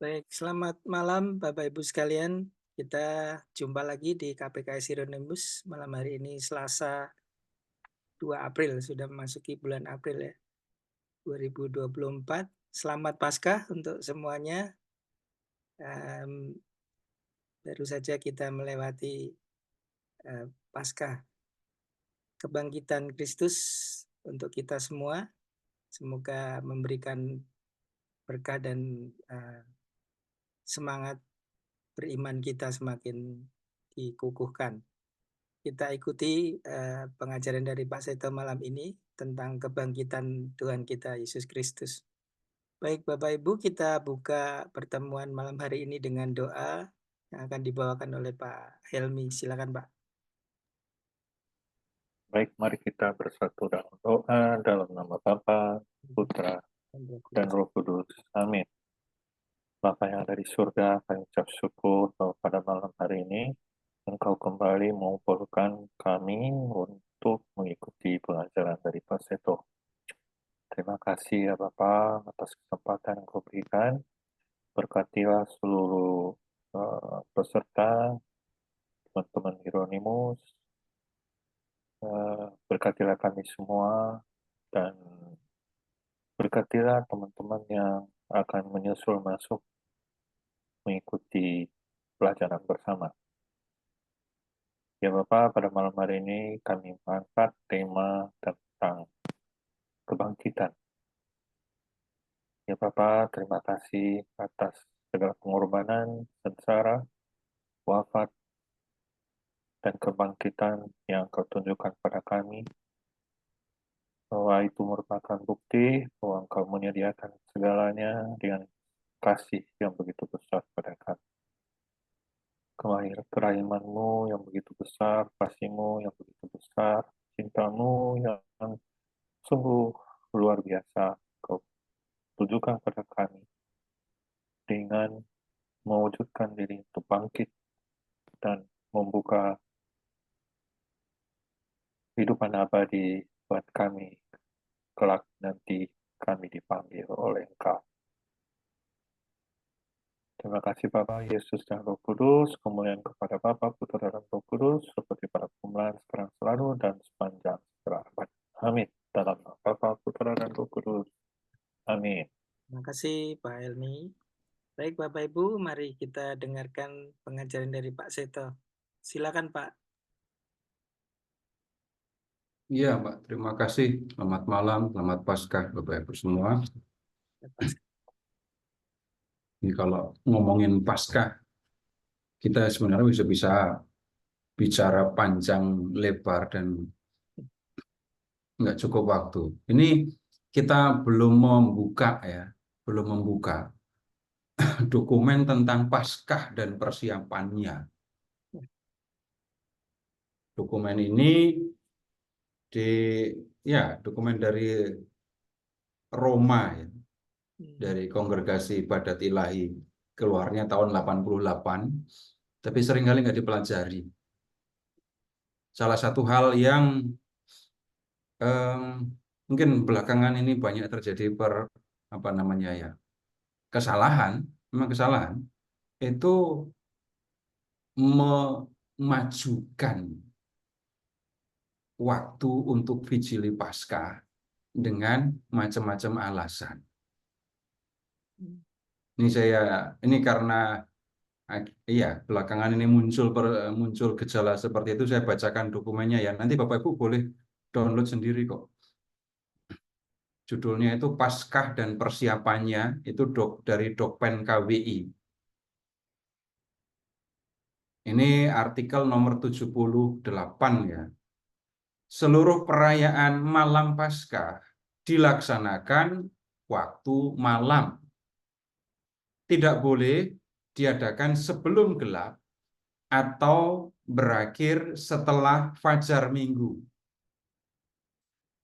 Baik, selamat malam Bapak Ibu sekalian. Kita jumpa lagi di KPKS Hieronymus malam hari ini Selasa 2 April, sudah memasuki bulan April ya, 2024. Selamat Paskah untuk semuanya. Baru saja kita melewati Paskah kebangkitan Kristus untuk kita semua. Semoga memberikan berkah dan semangat beriman kita semakin dikukuhkan. Kita ikuti pengajaran dari Pak Seto malam ini tentang kebangkitan Tuhan kita Yesus Kristus. Baik Bapak Ibu, kita buka pertemuan malam hari ini dengan doa yang akan dibawakan oleh Pak Helmi. Silakan Pak. Baik, mari kita bersatu dalam doa dalam nama Bapa, Putra, dan Roh Kudus. Amin. Bapa yang ada di surga, kami ucap syukur bahwa pada malam hari ini Engkau kembali mengumpulkan kami untuk mengikuti pengajaran dari Pak Seto. Terima kasih ya Bapa atas kesempatan yang Kau berikan. Berkatilah seluruh peserta, teman-teman Hieronymus, berkatilah kami semua, dan berkatilah teman-teman yang akan menyusul masuk mengikuti pelajaran bersama. Ya Bapak, pada malam hari ini kami mengangkat tema tentang kebangkitan. Ya Bapak, terima kasih atas segala pengorbanan, sengsara, wafat, dan kebangkitan yang Kau tunjukkan pada kami, bahwa itu merupakan bukti bahwa Engkau menyediakan segalanya dengan kasih yang begitu besar pada kami. Kerahimanmu yang begitu besar, kasihmu yang begitu besar, cintamu yang sungguh luar biasa Kau tujukan pada kami dengan mewujudkan diri untuk bangkit dan membuka kehidupan abadi buat kami kelak nanti kami dipanggil oleh Engkau. Terima kasih Bapa, Yesus dan Roh Kudus, kemuliaan kepada Bapa, Putra dan Roh Kudus, seperti pada permulaan, sekarang, selalu, dan sepanjang segala abad. Amin. Dalam nama Bapa, Putra dan Roh Kudus. Amin. Terima kasih Pak Helmi. Baik Bapak Ibu, mari kita dengarkan pengajaran dari Pak Seto. Silakan Pak. Iya Pak, terima kasih. Selamat malam, selamat Paskah Bapak Ibu semua. Ini kalau ngomongin Paskah, kita sebenarnya bisa bicara panjang lebar dan nggak cukup waktu. Ini kita belum membuka dokumen tentang Paskah dan persiapannya. Dokumen ini dokumen dari Roma ya, dari Kongregasi Ibadat Ilahi, keluarnya tahun 88, tapi seringkali nggak dipelajari. Salah satu hal yang mungkin belakangan ini banyak terjadi kesalahan itu memajukan waktu untuk Vigili Paskah dengan macam-macam alasan. Ini karena belakangan ini muncul gejala seperti itu, saya bacakan dokumennya ya. Nanti Bapak Ibu boleh download sendiri kok. Judulnya itu Paskah dan Persiapannya, itu dari Dokpen KWI. Ini artikel nomor 78 ya. Seluruh perayaan malam Paskah dilaksanakan waktu malam. Tidak boleh diadakan sebelum gelap atau berakhir setelah fajar minggu.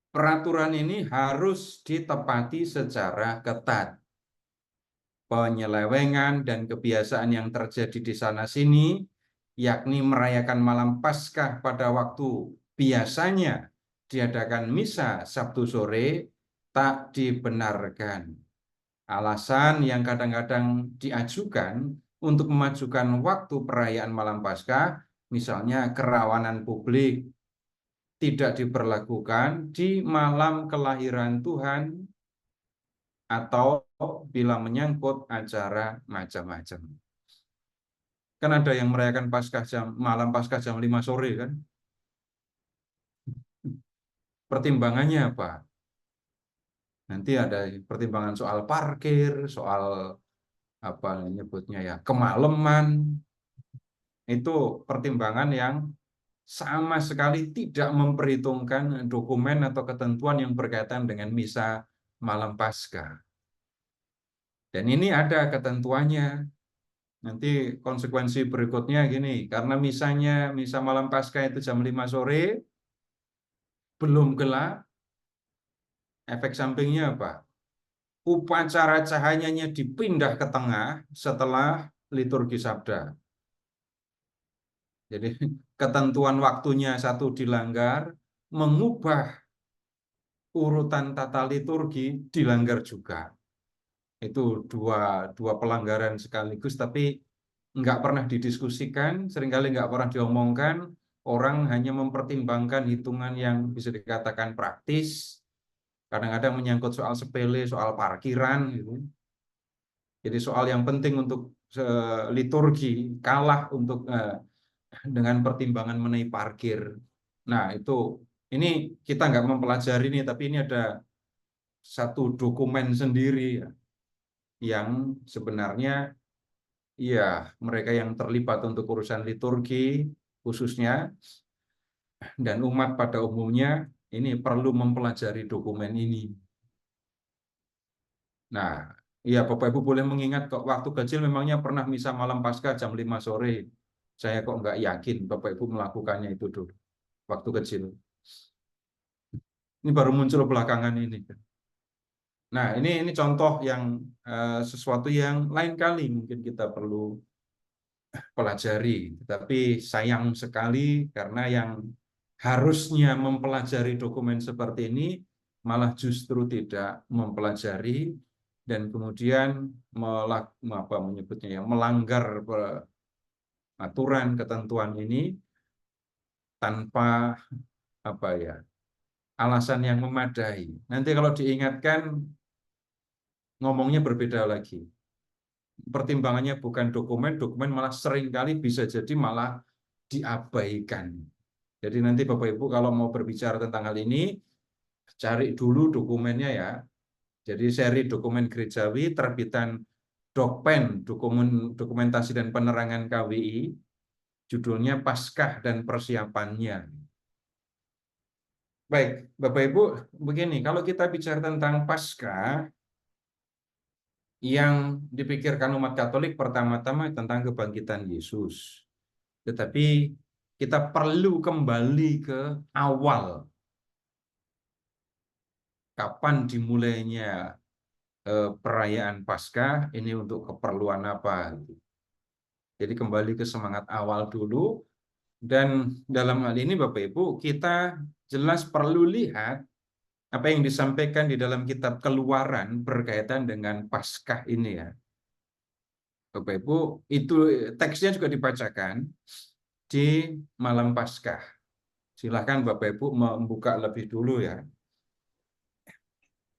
Peraturan ini harus ditepati secara ketat. Penyelewengan dan kebiasaan yang terjadi di sana-sini, yakni merayakan malam Paskah pada waktu biasanya diadakan misa Sabtu sore, tak dibenarkan. Alasan yang kadang-kadang diajukan untuk memajukan waktu perayaan Malam Paskah, misalnya kerawanan publik tidak diberlakukan di malam kelahiran Tuhan atau bila menyangkut acara macam-macam. Kan ada yang merayakan malam Paskah jam 5 sore kan? Pertimbangannya apa? Nanti ada pertimbangan soal parkir, soal apa nyebutnya ya, kemalaman. Itu pertimbangan yang sama sekali tidak memperhitungkan dokumen atau ketentuan yang berkaitan dengan misa malam Paskah. Dan ini ada ketentuannya. Nanti konsekuensi berikutnya gini, karena misa malam Paskah itu jam 5 sore, belum gelap, efek sampingnya apa? Upacara cahayanya dipindah ke tengah setelah liturgi sabda. Jadi ketentuan waktunya satu dilanggar, mengubah urutan tata liturgi dilanggar juga. Itu dua pelanggaran sekaligus, tapi nggak pernah didiskusikan, seringkali nggak pernah diomongkan. Orang hanya mempertimbangkan hitungan yang bisa dikatakan praktis, kadang-kadang menyangkut soal sepele, soal parkiran gitu. Jadi soal yang penting untuk liturgi kalah untuk dengan pertimbangan mengenai parkir. Nah ini kita nggak mempelajari ini, tapi ini ada satu dokumen sendiri ya, yang sebenarnya ya mereka yang terlibat untuk urusan liturgi khususnya dan umat pada umumnya ini perlu mempelajari dokumen ini. Nah, ya Bapak Ibu boleh mengingat kok waktu kecil memangnya pernah misa malam Paskah jam 5 sore. Saya kok nggak yakin Bapak Ibu melakukannya itu dulu waktu kecil. Ini baru muncul belakangan ini. Nah, ini contoh yang sesuatu yang lain kali mungkin kita perlu pelajari. Tetapi sayang sekali karena yang harusnya mempelajari dokumen seperti ini malah justru tidak mempelajari dan kemudian melanggar aturan ketentuan ini tanpa alasan yang memadai. Nanti kalau diingatkan ngomongnya berbeda lagi. Pertimbangannya bukan dokumen malah seringkali bisa jadi malah diabaikan. Jadi nanti Bapak Ibu kalau mau berbicara tentang hal ini, cari dulu dokumennya ya. Jadi seri dokumen gerejawi terbitan Dokpen, dokumentasi dan penerangan KWI, judulnya Paskah dan Persiapannya. Baik, Bapak Ibu, begini, kalau kita bicara tentang Paskah, yang dipikirkan umat Katolik pertama-tama tentang kebangkitan Yesus. Tetapi kita perlu kembali ke awal. Kapan dimulainya perayaan Paskah, ini untuk keperluan apa? Jadi kembali ke semangat awal dulu. Dan dalam hal ini Bapak Ibu, kita jelas perlu lihat apa yang disampaikan di dalam kitab Keluaran berkaitan dengan Paskah ini ya. Bapak Ibu, itu teksnya juga dibacakan di malam Paskah. Silakan Bapak Ibu membuka lebih dulu ya.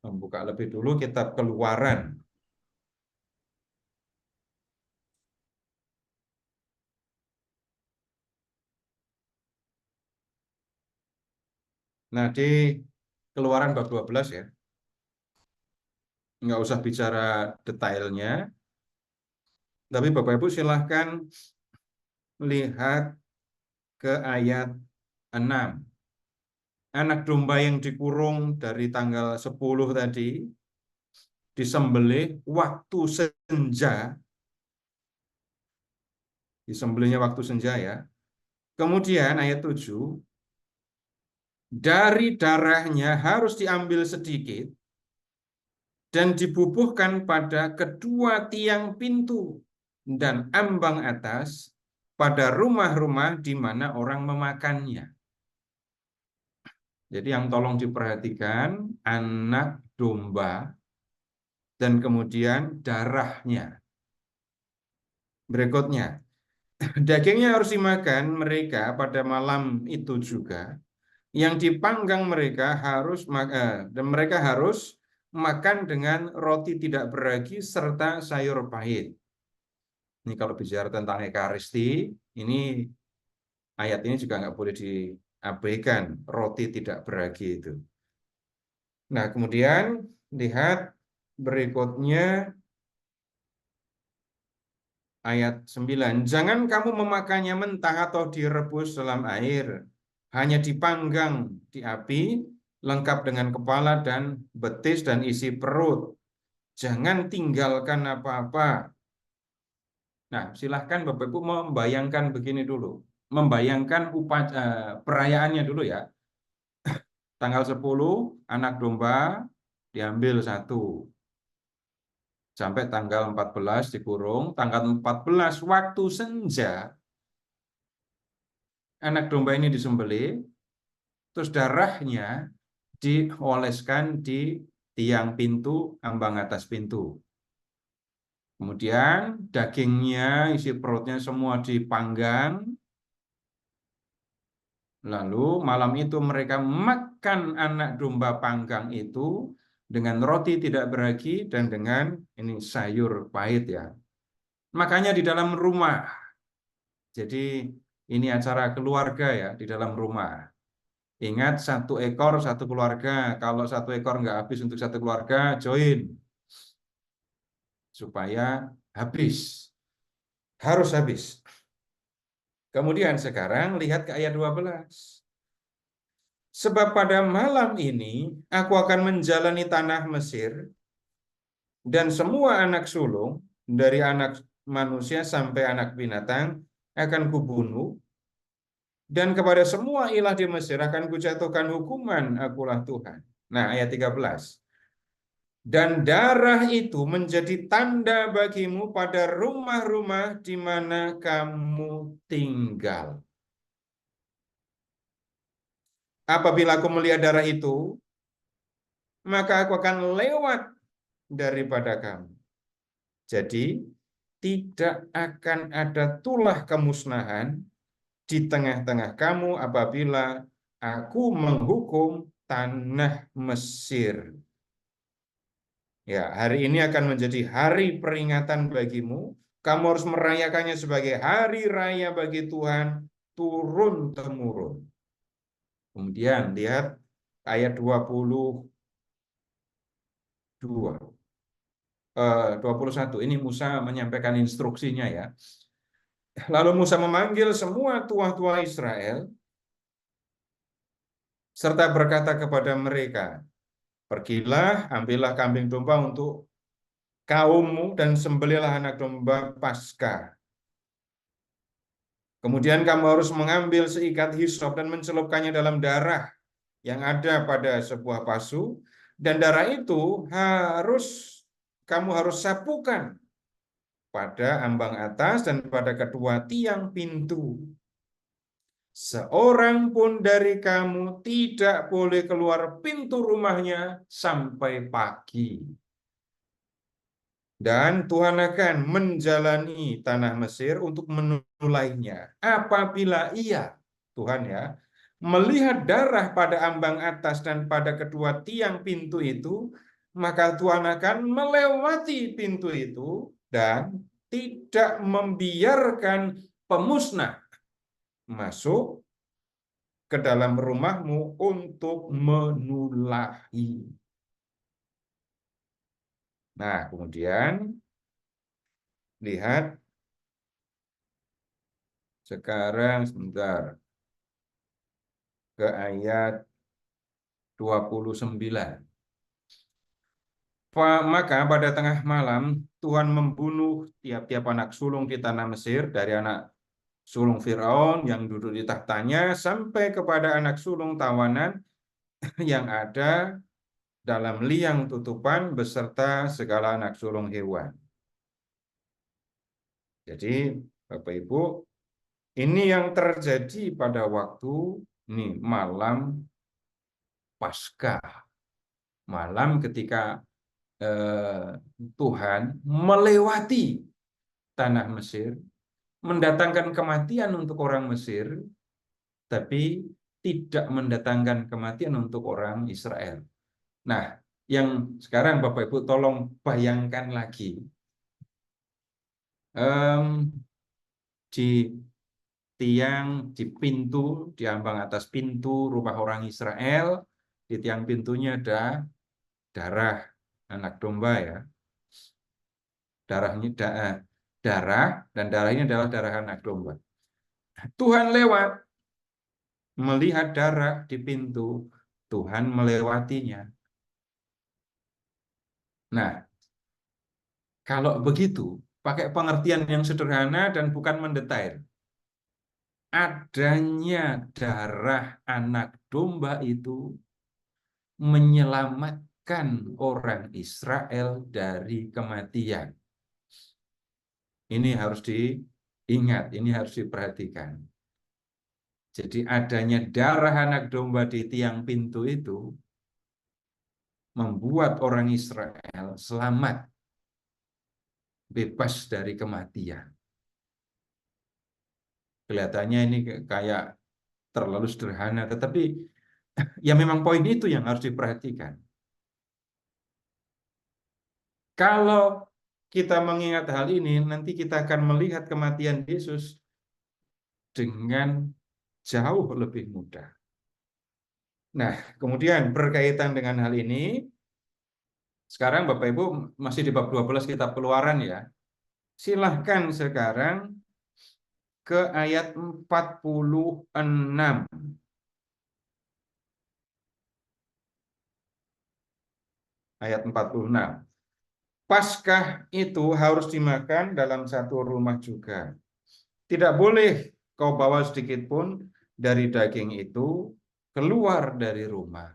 Membuka lebih dulu kitab Keluaran. Nah, di Keluaran bab 12 ya. Nggak usah bicara detailnya. Tapi Bapak Ibu silahkan lihat ke ayat 6. Anak domba yang dikurung dari tanggal 10 tadi disembelih waktu senja. Disembelihnya waktu senja ya. Kemudian ayat 7, dari darahnya harus diambil sedikit dan dibubuhkan pada kedua tiang pintu dan ambang atas pada rumah-rumah di mana orang memakannya. Jadi yang tolong diperhatikan, anak domba dan kemudian darahnya. Berikutnya, dagingnya harus dimakan mereka pada malam itu juga. Yang dipanggang mereka dan mereka harus makan dengan roti tidak beragi serta sayur pahit. Ini kalau bicara tentang Ekaristi, ini ayat ini juga nggak boleh diabaikan, roti tidak beragi itu. Nah, kemudian lihat berikutnya ayat 9. Jangan kamu memakannya mentah atau direbus dalam air, hanya dipanggang di api, lengkap dengan kepala dan betis dan isi perut. Jangan tinggalkan apa-apa. Nah, silahkan Bapak Ibu membayangkan begini dulu. Membayangkan perayaannya dulu ya. Tanggal 10, anak domba diambil 1. Sampai tanggal 14 dikurung. Tanggal 14 waktu senja, anak domba ini disembelih, terus darahnya dioleskan di tiang pintu, ambang atas pintu. Kemudian dagingnya, isi perutnya semua dipanggang. Lalu malam itu mereka makan anak domba panggang itu dengan roti tidak beragi dan dengan ini sayur pahit ya. Makanya di dalam rumah. Jadi ini acara keluarga ya, di dalam rumah. Ingat 1 ekor 1 keluarga. Kalau 1 ekor nggak habis untuk 1 keluarga, join. Supaya habis. Harus habis. Kemudian sekarang lihat ke ayat 12. Sebab pada malam ini aku akan menjalani tanah Mesir, dan semua anak sulung, dari anak manusia sampai anak binatang, akan kubunuh, dan kepada semua ilah di Mesir akan kujatuhkan hukuman, akulah Tuhan. Nah, ayat 13. Dan darah itu menjadi tanda bagimu pada rumah-rumah di mana kamu tinggal. Apabila aku melihat darah itu, maka aku akan lewat daripada kamu. Jadi, tidak akan ada tulah kemusnahan di tengah-tengah kamu apabila aku menghukum tanah Mesir. Ya, hari ini akan menjadi hari peringatan bagimu. Kamu harus merayakannya sebagai hari raya bagi Tuhan turun-temurun. Kemudian lihat ayat 22. 21. Ini Musa menyampaikan instruksinya ya. Lalu Musa memanggil semua tua-tua Israel serta berkata kepada mereka, pergilah, ambillah kambing domba untuk kaummu dan sembelihlah anak domba Paskah. Kemudian kamu harus mengambil seikat hisop dan mencelupkannya dalam darah yang ada pada sebuah pasu, dan darah itu kamu harus sapukan pada ambang atas dan pada kedua tiang pintu. Seorang pun dari kamu tidak boleh keluar pintu rumahnya sampai pagi. Dan Tuhan akan menjalani tanah Mesir untuk menulainya. Apabila ia, Tuhan ya, melihat darah pada ambang atas dan pada kedua tiang pintu itu, maka Tuhan akan melewati pintu itu dan tidak membiarkan pemusnah masuk ke dalam rumahmu untuk menulahi. Nah, kemudian lihat sekarang sebentar ke ayat 29. Maka pada tengah malam Tuhan membunuh tiap-tiap anak sulung di tanah Mesir, dari anak sulung Firaun yang duduk di tahtanya sampai kepada anak sulung tawanan yang ada dalam liang tutupan beserta segala anak sulung hewan. Jadi Bapak Ibu, ini yang terjadi pada waktu ini malam Paskah. Malam ketika Tuhan melewati tanah Mesir, mendatangkan kematian untuk orang Mesir, tapi tidak mendatangkan kematian untuk orang Israel. Nah, yang sekarang Bapak Ibu tolong bayangkan lagi. Di tiang, di pintu, di ambang atas pintu rumah orang Israel, di tiang pintunya ada darah anak domba ya. Darahnya darah, dan darah ini adalah darah anak domba. Tuhan lewat, melihat darah di pintu, Tuhan melewatinya. Nah, kalau begitu, pakai pengertian yang sederhana dan bukan mendetail. Adanya darah anak domba itu menyelamatkan orang Israel dari kematian. Ini harus diingat, ini harus diperhatikan. Jadi adanya darah anak domba di tiang pintu itu membuat orang Israel selamat, bebas dari kematian. Kelihatannya ini kayak terlalu sederhana, tetapi ya memang poin itu yang harus diperhatikan. Kalau kita mengingat hal ini, nanti kita akan melihat kematian Yesus dengan jauh lebih mudah. Nah, kemudian berkaitan dengan hal ini, sekarang Bapak Ibu masih di bab 12 kitab Keluaran ya. Silahkan sekarang ke ayat 46. Ayat 46. Paskah itu harus dimakan dalam satu rumah juga. Tidak boleh kau bawa sedikit pun dari daging itu keluar dari rumah.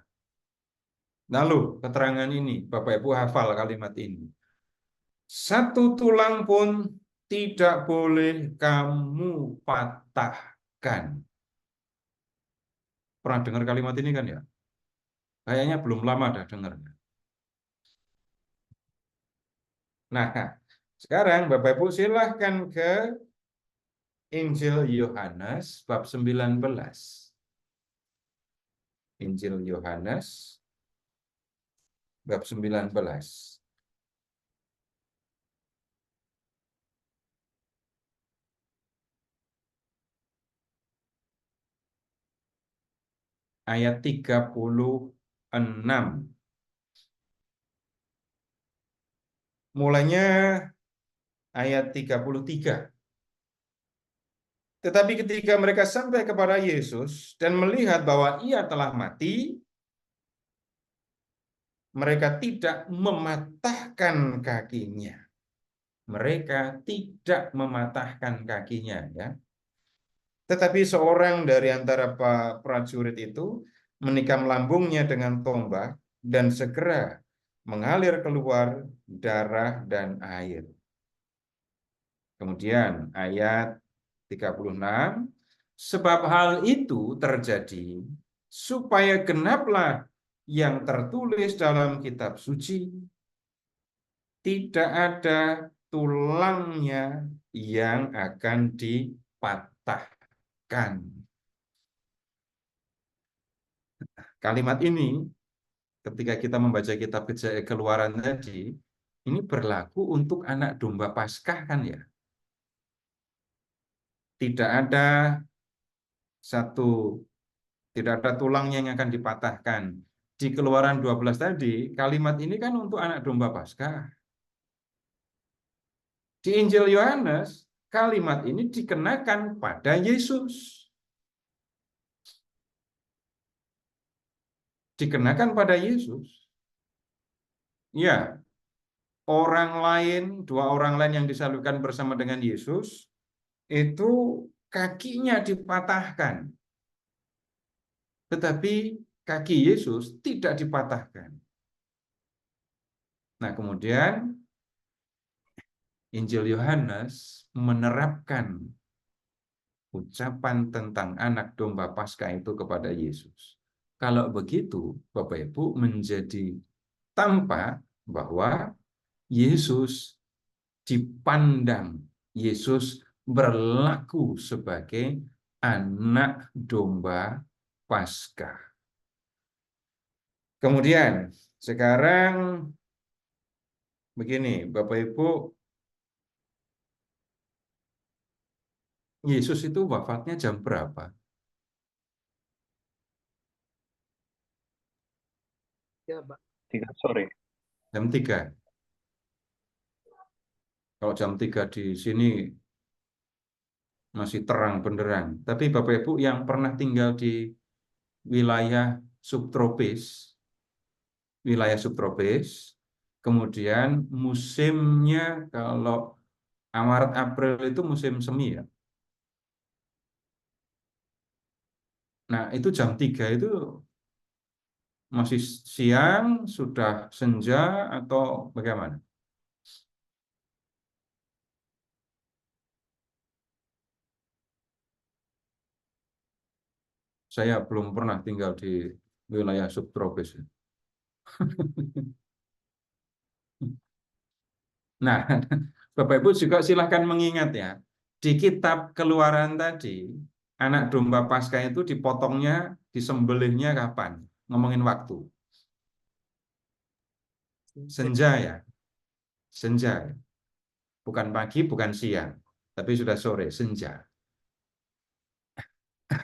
Lalu keterangan ini, Bapak Ibu hafal kalimat ini. Satu tulang pun tidak boleh kamu patahkan. Pernah dengar kalimat ini kan ya? Kayaknya belum lama dah dengarnya. Nah, sekarang Bapak Ibu silahkan ke Injil Yohanes bab 19. Injil Yohanes bab 19. Ayat 36. Mulanya ayat 33. Tetapi ketika mereka sampai kepada Yesus dan melihat bahwa ia telah mati, mereka tidak mematahkan kakinya. Mereka tidak mematahkan kakinya, ya. Tetapi seorang dari antara prajurit itu menikam lambungnya dengan tombak dan segera mengalir keluar darah dan air. Kemudian ayat 36, sebab hal itu terjadi supaya genaplah yang tertulis dalam kitab suci, tidak ada tulangnya yang akan dipatahkan. Kalimat ini ketika kita membaca kitab Keluaran tadi, ini berlaku untuk anak domba Paskah kan ya? Tidak ada tulangnya yang akan dipatahkan. Di Keluaran 12 tadi, kalimat ini kan untuk anak domba Paskah. Di Injil Yohanes, kalimat ini dikenakan pada Yesus. Dikenakan pada Yesus. Ya, dua orang lain yang disalibkan bersama dengan Yesus, itu kakinya dipatahkan. Tetapi kaki Yesus tidak dipatahkan. Nah, kemudian Injil Yohanes menerapkan ucapan tentang anak domba Paskah itu kepada Yesus. Kalau begitu, Bapak Ibu menjadi tampak bahwa Yesus dipandang, Yesus berlaku sebagai anak domba Paskah. Kemudian sekarang begini, Bapak Ibu, Yesus itu wafatnya jam berapa? Ya, Pak. 3 sore. Jam 3. Kalau jam 3 di sini masih terang benderang. Tapi Bapak Ibu yang pernah tinggal di wilayah subtropis, kemudian musimnya kalau Maret April itu musim semi ya. Nah, itu jam 3 itu masih siang, sudah senja, atau bagaimana? Saya belum pernah tinggal di wilayah subtropis. Nah, Bapak Ibu juga silahkan mengingat ya, di kitab Keluaran tadi, anak domba Paskah itu dipotongnya, disembelihnya kapan? Ngomongin waktu. Senja ya, senja. Bukan pagi, bukan siang, tapi sudah sore, senja.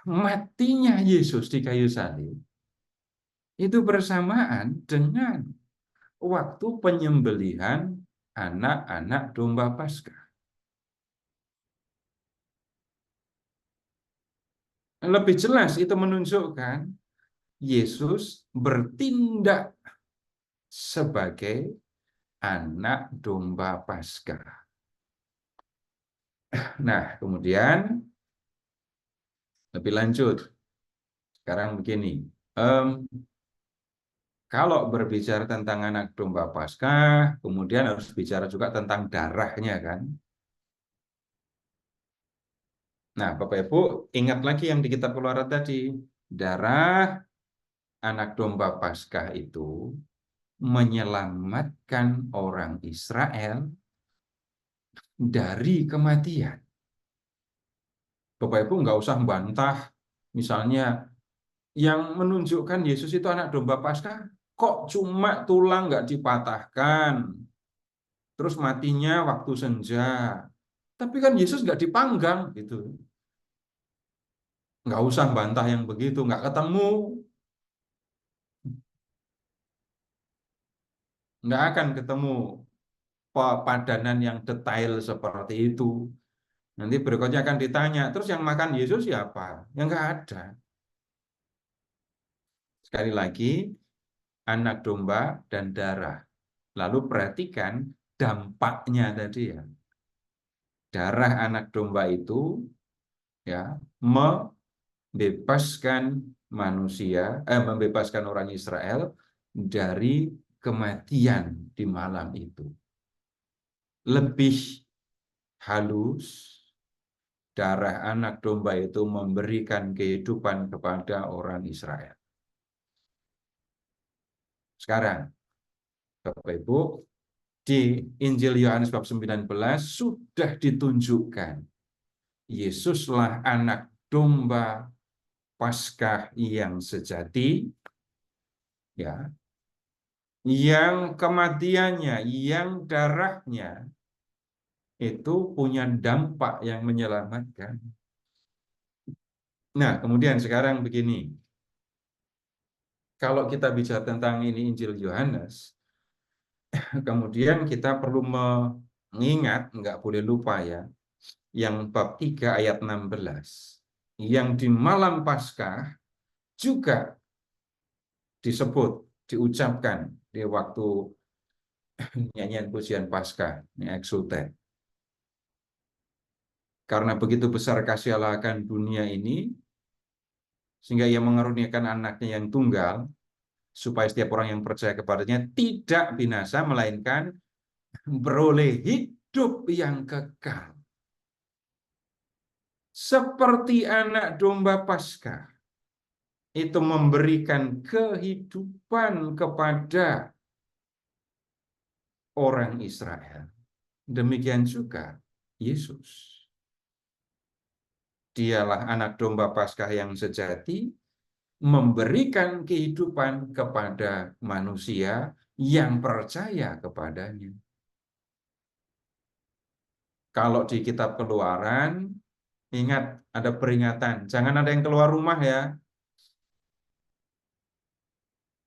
Matinya Yesus di kayu salib itu bersamaan dengan waktu penyembelihan anak-anak domba Paskah. Lebih jelas itu menunjukkan Yesus bertindak sebagai anak domba Paskah. Nah, kemudian lebih lanjut. Sekarang begini, kalau berbicara tentang anak domba Paskah, kemudian harus bicara juga tentang darahnya kan. Nah, Bapak Ibu, ingat lagi yang di kitab Keluaran tadi, darah anak domba Paskah itu menyelamatkan orang Israel dari kematian. Bapak Ibu nggak usah bantah, misalnya yang menunjukkan Yesus itu anak domba Paskah, kok cuma tulang nggak dipatahkan, terus matinya waktu senja. Tapi kan Yesus nggak dipanggang gitu. Nggak usah bantah yang begitu, nggak ketemu. Nggak akan ketemu padanan yang detail seperti itu. Nanti berikutnya akan ditanya, terus yang makan Yesus siapa? Yang nggak ada. Sekali lagi, anak domba dan darah. Lalu perhatikan dampaknya tadi ya. Darah anak domba itu ya membebaskan membebaskan orang Israel dari kematian di malam itu. Lebih halus, darah anak domba itu memberikan kehidupan kepada orang Israel. Sekarang, Bapak Ibu, di Injil Yohanes bab 19 sudah ditunjukkan Yesuslah anak domba Paskah yang sejati, ya, yang kematiannya, yang darahnya itu punya dampak yang menyelamatkan. Nah, kemudian sekarang begini, kalau kita bicara tentang ini Injil Yohanes, kemudian kita perlu mengingat, nggak boleh lupa ya, yang bab 3 ayat 16, yang di malam Paskah juga disebut, diucapkan di waktu nyanyian pujian Paskah, Exultet. Karena begitu besar kasih Allah akan dunia ini, sehingga ia mengaruniakan anaknya yang tunggal, supaya setiap orang yang percaya kepadanya tidak binasa, melainkan beroleh hidup yang kekal. Seperti anak domba Paskah, itu memberikan kehidupan kepada orang Israel, demikian juga Yesus. Dialah anak domba Paskah yang sejati, memberikan kehidupan kepada manusia yang percaya kepadanya. Kalau di kitab Keluaran, ingat ada peringatan, jangan ada yang keluar rumah ya.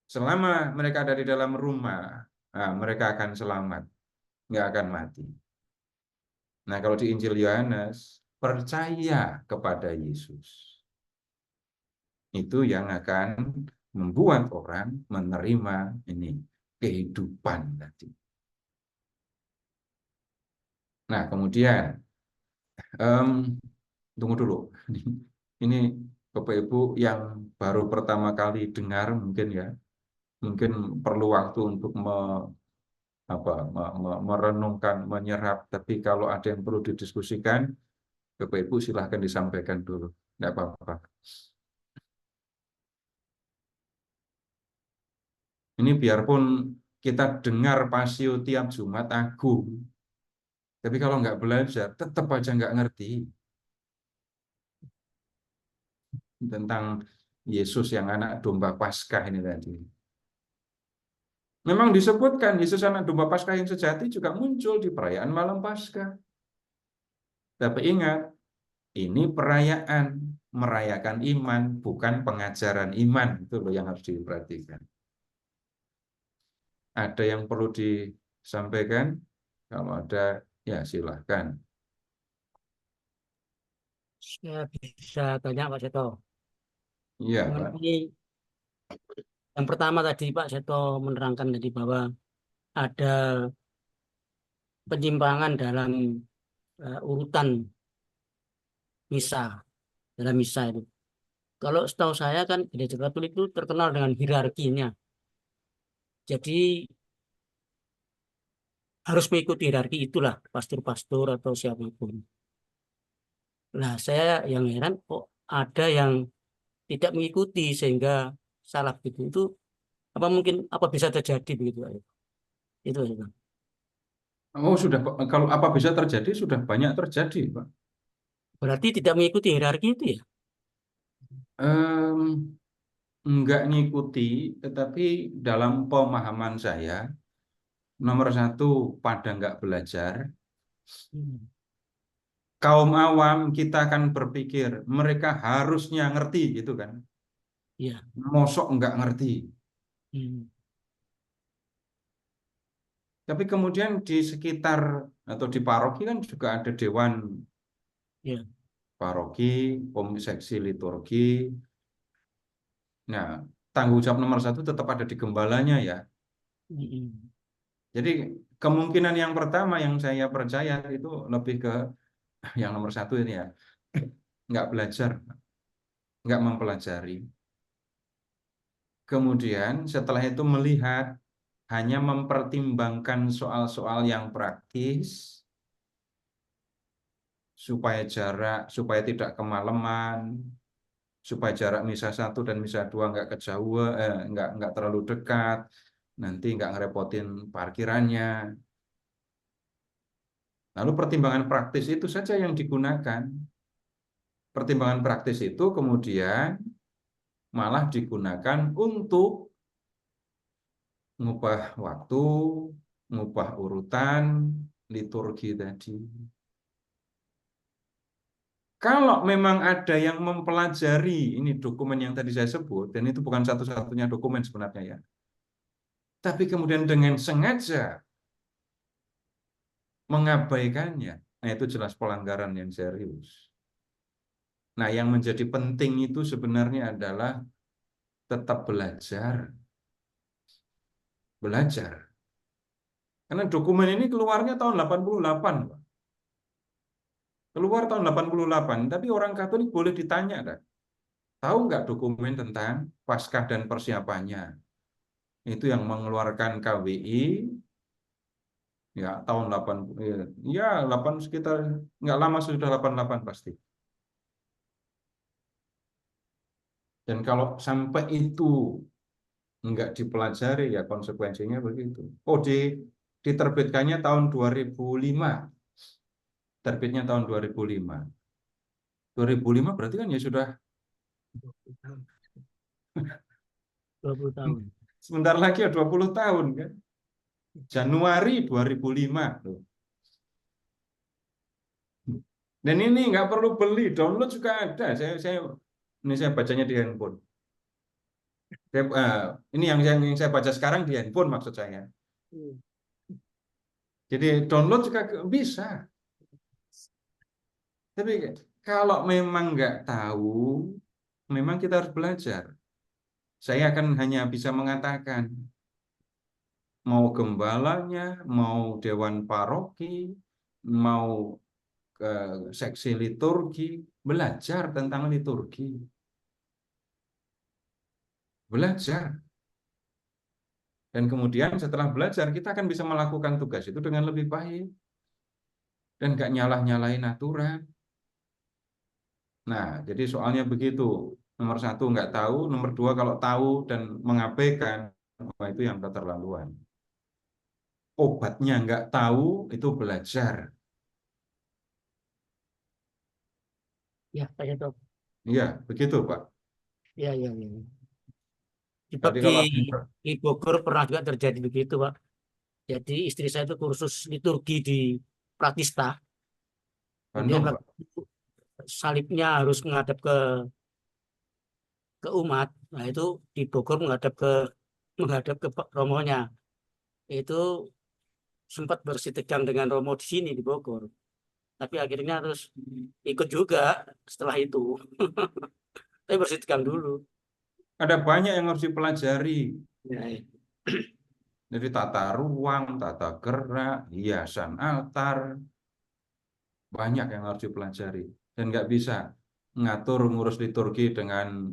Selama mereka ada di dalam rumah, mereka akan selamat, nggak akan mati. Nah, kalau di Injil Yohanes, percaya kepada Yesus. Itu yang akan membuat orang menerima ini kehidupan tadi. Nah, kemudian tunggu dulu. Ini Bapak Ibu yang baru pertama kali dengar mungkin ya, mungkin perlu waktu untuk merenungkan, menyerap. Tapi kalau ada yang perlu didiskusikan, Bapak Ibu silahkan disampaikan dulu. Tidak apa-apa. Ini biarpun kita dengar pasio tiap Jumat Agung, tapi kalau nggak belajar, tetap aja nggak ngerti tentang Yesus yang anak domba Paskah ini tadi. Memang disebutkan Yesus anak domba Paskah yang sejati juga muncul di perayaan malam Paskah. Tapi ingat, ini perayaan, merayakan iman, bukan pengajaran iman. Itu loh yang harus diperhatikan. Ada yang perlu disampaikan? Kalau ada, ya silahkan. Saya bisa tanya Pak Seto. Iya, Pak. Mengenai yang pertama tadi Pak Seto menerangkan tadi bahwa ada penyimpangan dalam urutan misa, dalam misa itu. Kalau setahu saya kan Gereja Katolik itu terkenal dengan hierarkinya. Jadi harus mengikuti hierarki itulah pastor-pastor atau siapapun. Nah, saya yang heran kok ada yang tidak mengikuti sehingga salah gitu. Itu apa mungkin apa bisa terjadi begitu Pak? Itu Pak. Oh, sudah, kalau apa bisa terjadi, sudah banyak terjadi, Pak. Berarti tidak mengikuti hierarki itu ya? Enggak ngikuti, tetapi dalam pemahaman saya, nomor satu, pada nggak belajar. Kaum awam kita akan berpikir, mereka harusnya ngerti, gitu kan. Iya. Mosok nggak ngerti. Tapi kemudian di sekitar atau di paroki kan juga ada dewan paroki, komisi seksi liturgi. Nah, tanggung jawab nomor satu tetap ada di gembalanya ya. Jadi kemungkinan yang pertama yang saya percaya itu lebih ke yang nomor satu ini ya, nggak belajar, nggak mempelajari. Kemudian setelah itu melihat hanya mempertimbangkan soal-soal yang praktis supaya tidak kemalaman, supaya jarak misa 1 dan misa 2 nggak kejauhan, nggak terlalu dekat, nanti nggak ngerepotin parkirannya. Lalu pertimbangan praktis itu saja yang digunakan. Pertimbangan praktis itu kemudian malah digunakan untuk ngubah waktu, ngubah urutan liturgi tadi. Kalau memang ada yang mempelajari ini dokumen yang tadi saya sebut, dan itu bukan satu-satunya dokumen sebenarnya ya, tapi kemudian dengan sengaja mengabaikannya, nah itu jelas pelanggaran yang serius. Nah, yang menjadi penting itu sebenarnya adalah tetap belajar. Belajar. Karena dokumen ini keluarnya tahun 88, Pak. Keluar tahun 88, tapi orang Katolik boleh ditanya, kan? Tahu nggak dokumen tentang Paskah dan persiapannya? Itu yang mengeluarkan KWI, ya tahun 80, ya 8 sekitar, nggak lama sudah 88 pasti. Dan kalau sampai itu nggak dipelajari, ya konsekuensinya begitu. Oh, di diterbitkannya tahun 2005. Terbitnya tahun 2005. 2005 berarti kan ya sudah 20 tahun. sebentar lagi ya 20 tahun kan. Januari 2005 loh. Dan ini nggak perlu beli, download juga ada. Ini saya bacanya di handphone. Ini yang saya baca sekarang di handphone maksud saya. Jadi download juga bisa. Tapi kalau memang nggak tahu, memang kita harus belajar. Saya akan hanya bisa mengatakan, mau gembalanya, mau dewan paroki, mau ke seksi liturgi, belajar tentang liturgi. Belajar. Dan kemudian setelah belajar, kita akan bisa melakukan tugas itu dengan lebih baik. Dan nggak nyalah-nyalahin aturan. Nah, jadi soalnya begitu. Nomor satu nggak tahu, nomor dua kalau tahu dan mengabaikan, itu yang keterlaluan. Obatnya nggak tahu, itu belajar. Ya, kayak itu. Iya, begitu Pak. Ya, ya, ya. Jadi Seperti kalau di Bogor pernah juga terjadi begitu, Pak. Jadi istri saya itu kursus liturgi di Pratista. Kemudian Bandung, Pak. waktu itu salibnya harus menghadap ke umat. Nah, itu di Bogor menghadap ke Romonya. Itu sempat bersitegang dengan Romo di sini di Bogor. Tapi akhirnya harus ikut juga setelah itu. Tapi bersitegang dulu. Ada banyak yang harus dipelajari. Ya, ya. Jadi tata ruang, tata gerak, hiasan altar, banyak yang harus dipelajari. Dan nggak bisa ngatur ngurus liturgi dengan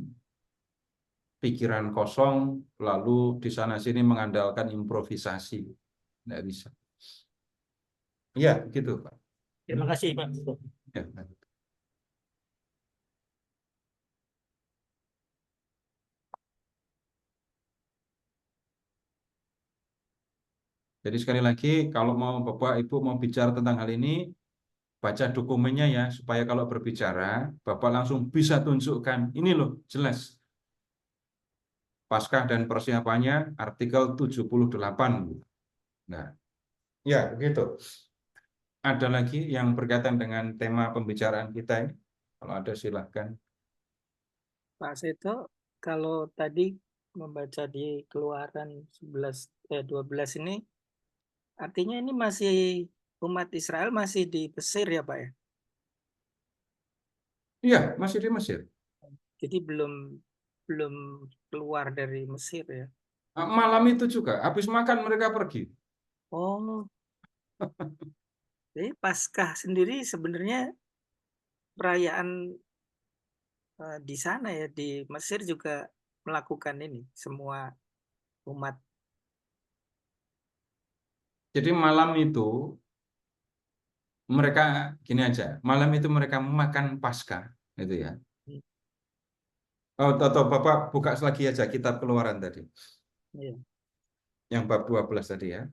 pikiran kosong, lalu di sana-sini mengandalkan improvisasi. Nggak bisa. Iya, gitu Pak. Terima kasih, Pak. Ya. Jadi sekali lagi, kalau mau Bapak Ibu mau bicara tentang hal ini, baca dokumennya ya, supaya kalau berbicara, Bapak langsung bisa tunjukkan, ini loh, jelas. Paskah dan persiapannya, artikel 78. Nah, ya begitu. Ada lagi yang berkaitan dengan tema pembicaraan kita ini? Kalau ada silahkan. Pak Seto, kalau tadi membaca di Keluaran 12 ini, artinya ini masih umat Israel masih di Mesir ya Pak ya? Iya, masih di Mesir. Jadi belum keluar dari Mesir ya? Malam itu juga, habis makan mereka pergi. Oh, jadi Paskah sendiri sebenarnya perayaan di sana ya, di Mesir juga melakukan ini semua umat. Jadi malam itu mereka gini aja, malam itu mereka makan Paskah, gitu ya. Oh, atau Bapak buka lagi aja kitab Keluaran tadi, Iya. yang bab 12 tadi ya.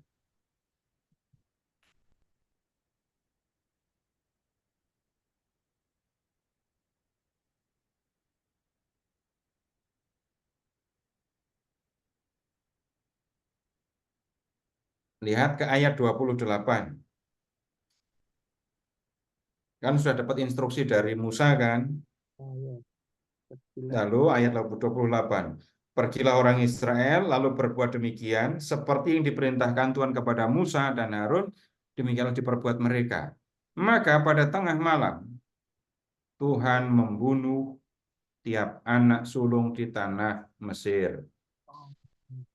Lihat ke ayat 28. Kan sudah dapat instruksi dari Musa kan? Oh, iya. Lalu ayat 28. Pergilah orang Israel lalu berbuat demikian seperti yang diperintahkan Tuhan kepada Musa dan Harun, demikianlah diperbuat mereka. Maka pada tengah malam Tuhan membunuh tiap anak sulung di tanah Mesir.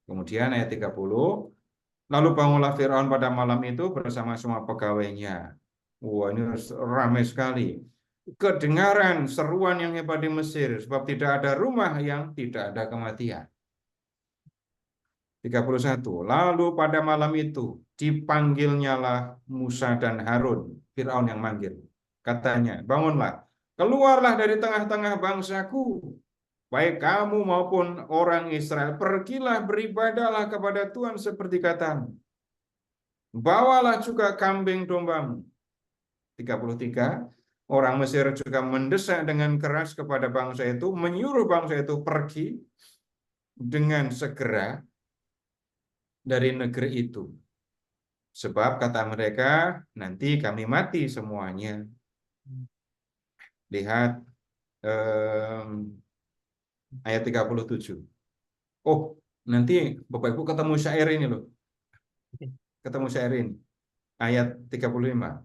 Kemudian ayat 30, lalu bangunlah Firaun pada malam itu bersama semua pegawainya. Wah, ini ramai sekali. Kedengaran seruan yang hebat di Mesir, sebab tidak ada rumah yang tidak ada kematian. 31. Lalu pada malam itu dipanggilnyalah Musa dan Harun, Firaun yang manggil. Katanya, bangunlah, keluarlah dari tengah-tengah bangsaku, baik kamu maupun orang Israel, pergilah beribadahlah kepada Tuhan seperti katamu. bawalah juga kambing dombamu. 33, orang Mesir juga mendesak dengan keras kepada bangsa itu, menyuruh bangsa itu pergi dengan segera dari negeri itu. Sebab kata mereka, nanti kami mati semuanya. Lihat ayat 37. Oh, nanti Bapak Ibu ketemu syair ini loh. Ketemu syair ini. Ayat 35.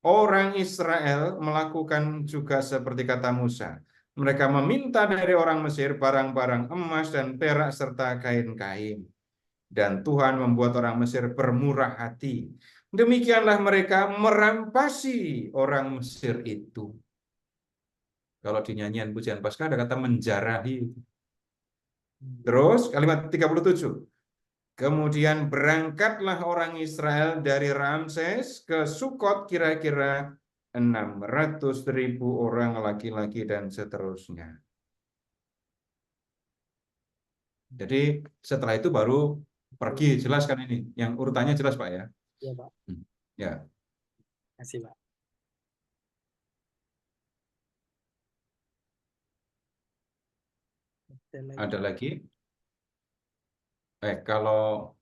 Orang Israel melakukan juga seperti kata Musa. Mereka meminta dari orang Mesir barang-barang emas dan perak serta kain-kain. Dan Tuhan membuat orang Mesir bermurah hati. Demikianlah mereka merampasi orang Mesir itu. Kalau di nyanyian pujian Paskah ada kata menjarahi. Terus kalimat 37. Kemudian berangkatlah orang Israel dari Ramses ke Sukot kira-kira 600.000 orang laki-laki dan seterusnya. Jadi setelah itu baru pergi, jelaskan ini. Yang urutannya jelas Pak ya? Iya Pak. Ya. Terima kasih Pak. Ada lagi? Kalau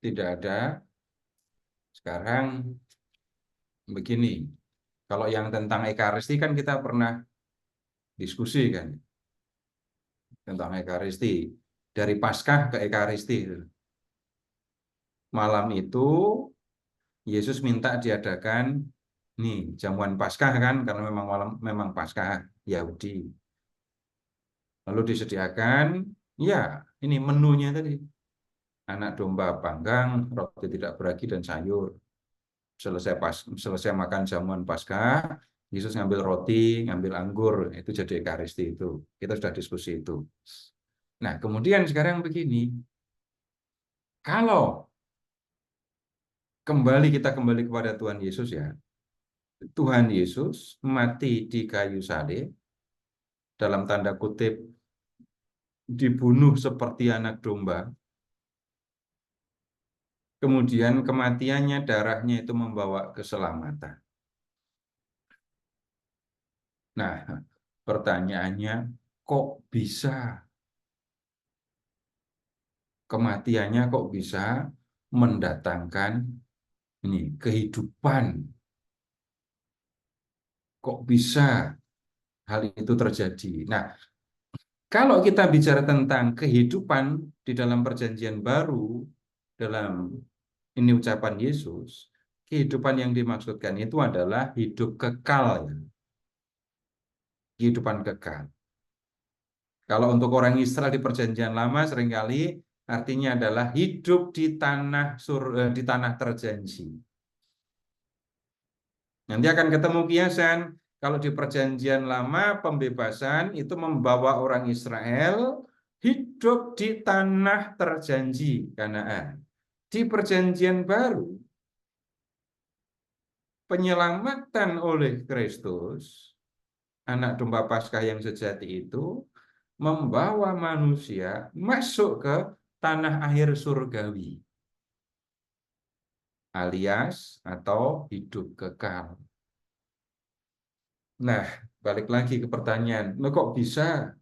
tidak ada, sekarang begini. Kalau yang tentang Ekaristi kan kita pernah diskusi kan tentang Ekaristi, dari Paskah ke Ekaristi. Malam itu Yesus minta diadakan nih jamuan Paskah kan, karena memang Paskah Yahudi. Lalu disediakan, ya ini menunya tadi, anak domba panggang, roti tidak beragi dan sayur. Selesai makan jamuan Paskah, Yesus ngambil roti, ngambil anggur, itu jadi Ekaristi itu. Kita sudah diskusi itu. Nah, kemudian sekarang begini. Kalau kita kembali kepada Tuhan Yesus ya. Tuhan Yesus mati di kayu salib, dalam tanda kutip dibunuh seperti anak domba. Kemudian kematiannya, darahnya itu membawa keselamatan. Nah, pertanyaannya, kok bisa? Kematiannya kok bisa mendatangkan kehidupan? Kok bisa hal itu terjadi? Nah, kalau kita bicara tentang kehidupan di dalam perjanjian baru, dalam ini ucapan Yesus, kehidupan yang dimaksudkan itu adalah hidup kekal. Kehidupan kekal. Kalau untuk orang Israel di perjanjian lama seringkali artinya adalah hidup di tanah terjanji. Nanti akan ketemu kiasan. Kalau di perjanjian lama pembebasan itu membawa orang Israel hidup di tanah terjanji Kanaan. Di perjanjian baru penyelamatan oleh Kristus, anak domba Paskah yang sejati itu membawa manusia masuk ke tanah air surgawi, alias atau hidup kekal. Nah, balik lagi ke pertanyaan, kok bisa?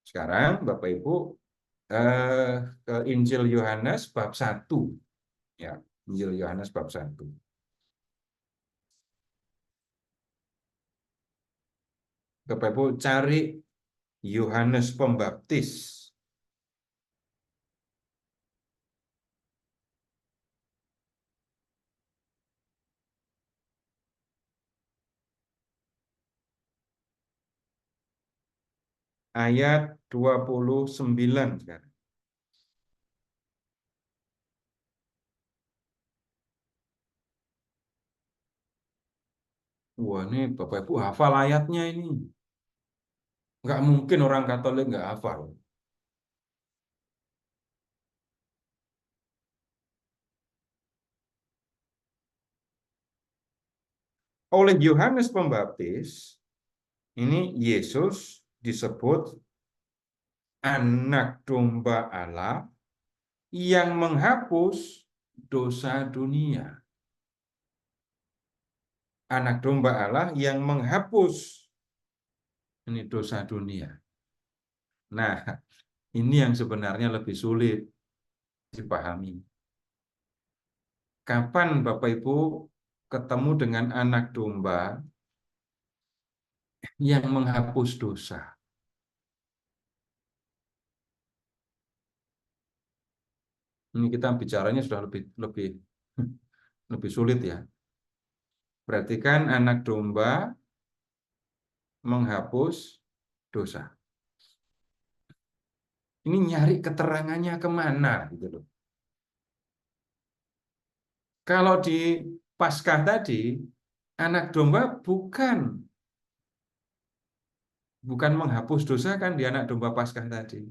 Sekarang Bapak Ibu ke Injil Yohanes bab 1. Ya, Injil Yohanes bab 1. Bapak Ibu cari Yohanes Pembaptis. Ayat 29 sekarang. Wah, ini Bapak Ibu hafal ayatnya ini. Nggak mungkin orang Katolik nggak hafal. Oleh Yohanes Pembaptis, ini Yesus disebut anak domba Allah yang menghapus dosa dunia. Anak domba Allah yang menghapus ini dosa dunia. Nah, ini yang sebenarnya lebih sulit dipahami. Kapan Bapak Ibu ketemu dengan anak domba yang menghapus dosa? Ini kita bicaranya sudah lebih sulit ya. Berarti kan anak domba menghapus dosa. Ini nyari keterangannya kemana gitu loh. Kalau di Paskah tadi, anak domba bukan menghapus dosa kan di anak domba Paskah tadi.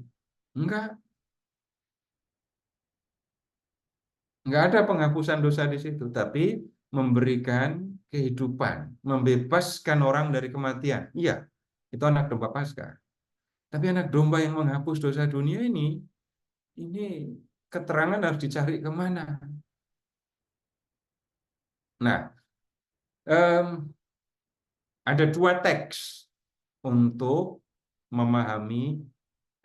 Enggak ada penghapusan dosa di situ, tapi memberikan kehidupan, membebaskan orang dari kematian. Iya, itu anak domba Paskah. Tapi anak domba yang menghapus dosa dunia ini keterangan harus dicari kemana? Nah, ada dua teks untuk memahami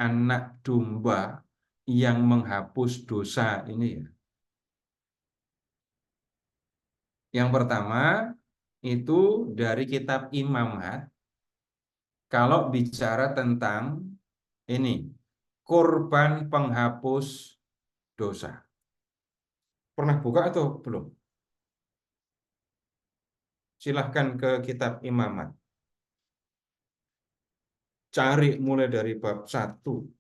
anak domba yang menghapus dosa ini ya. Yang pertama itu dari kitab Imamat, kalau bicara tentang ini, korban penghapus dosa. Pernah buka atau belum? Silahkan ke kitab Imamat. Cari mulai dari bab 1.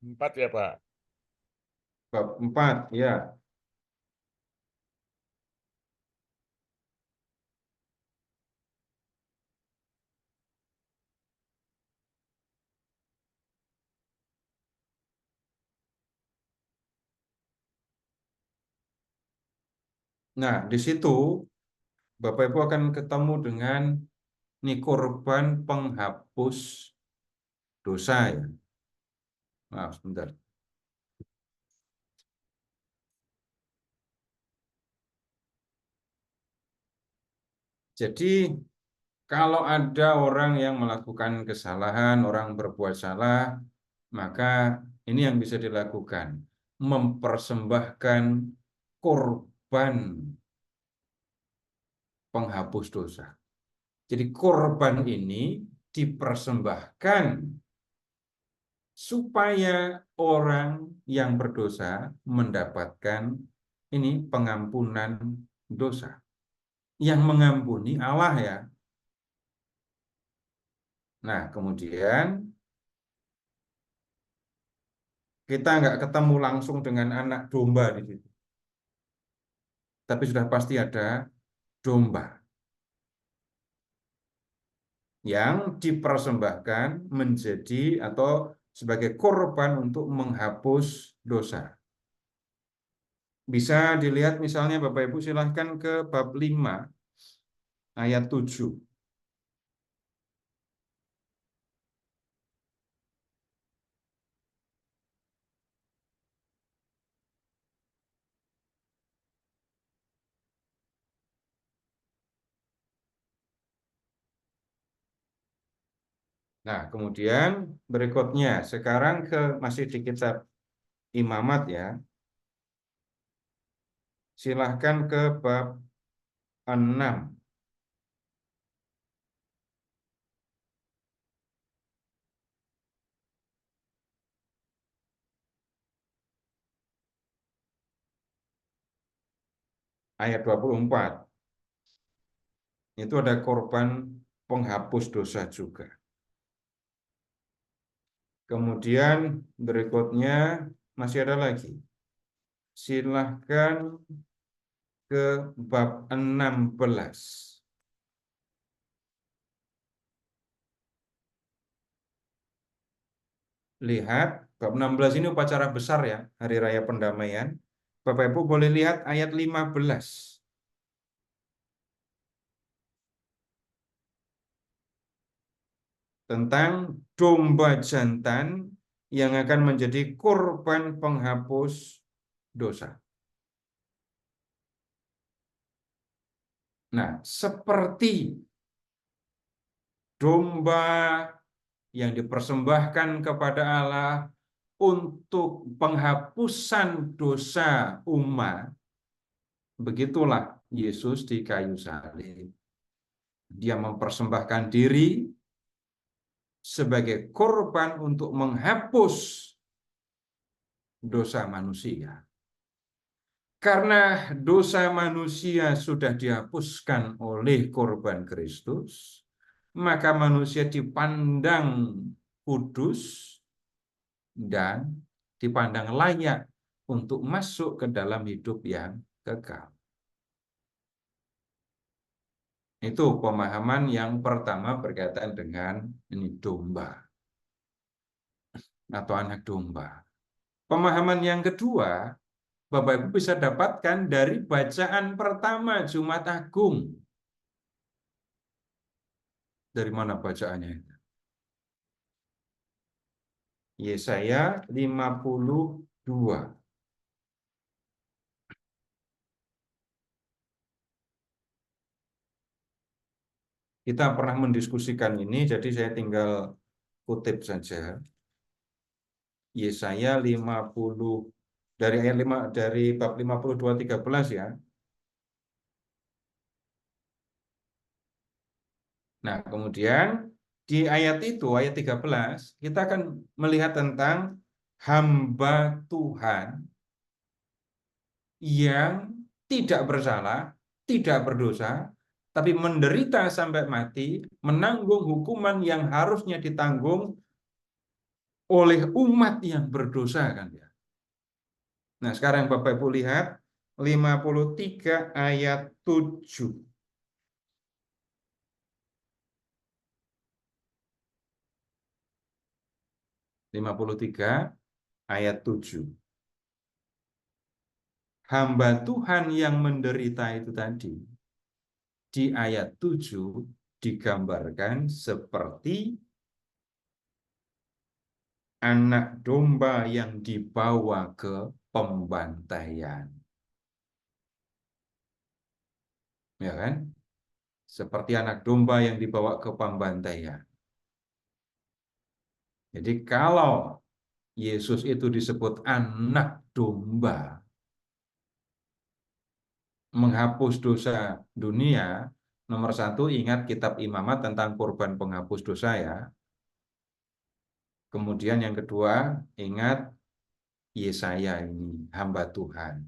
Empat ya Pak. Bab 4, ya. Nah, di situ Bapak Ibu akan ketemu dengan ini korban penghapus dosa ya. Maaf, sebentar. Jadi kalau ada orang yang melakukan kesalahan, orang berbuat salah, maka ini yang bisa dilakukan, mempersembahkan korban penghapus dosa. Jadi korban ini dipersembahkan supaya orang yang berdosa mendapatkan ini pengampunan dosa. Yang mengampuni Allah ya. Nah, kemudian kita nggak ketemu langsung dengan anak domba di situ. Tapi sudah pasti ada domba yang dipersembahkan menjadi atau sebagai korban untuk menghapus dosa. Bisa dilihat misalnya Bapak Ibu silahkan ke bab 5 ayat 7. Nah, kemudian berikutnya sekarang masih di kitab Imamat ya. Silahkan ke bab 6. Ayat 24. Itu ada korban penghapus dosa juga. Kemudian berikutnya masih ada lagi. Silahkan ke bab 16. lihat bab 16 ini upacara besar ya, Hari Raya Pendamaian. Bapak Ibu boleh lihat ayat 15. Tentang domba jantan yang akan menjadi korban penghapus dosa. Nah, seperti domba yang dipersembahkan kepada Allah untuk penghapusan dosa umat, begitulah Yesus di kayu salib. Dia mempersembahkan diri sebagai korban untuk menghapus dosa manusia. Karena dosa manusia sudah dihapuskan oleh korban Kristus, maka manusia dipandang kudus dan dipandang layak untuk masuk ke dalam hidup yang kekal. Itu pemahaman yang pertama berkaitan dengan ini domba atau anak domba. Pemahaman yang kedua, Bapak Ibu bisa dapatkan dari bacaan pertama Jumat Agung. Dari mana bacaannya? Yesaya 52. Kita pernah mendiskusikan ini, jadi saya tinggal kutip saja. Yesaya 50 dari ayat 5 dari bab 52:13 ya. Nah, kemudian di ayat itu, ayat 13, kita akan melihat tentang hamba Tuhan yang tidak bersalah, tidak berdosa, tapi menderita sampai mati, menanggung hukuman yang harusnya ditanggung oleh umat yang berdosa kan ya. Nah, sekarang Bapak Ibu lihat 53 ayat 7. 53 ayat 7. Hamba Tuhan yang menderita itu tadi di ayat 7 digambarkan seperti anak domba yang dibawa ke pembantaian. Ya kan? Seperti anak domba yang dibawa ke pembantaian. Jadi kalau Yesus itu disebut anak domba, menghapus dosa dunia, nomor 1 ingat kitab Imamat tentang korban penghapus dosa ya. Kemudian yang kedua, ingat Yesaya ini, hamba Tuhan.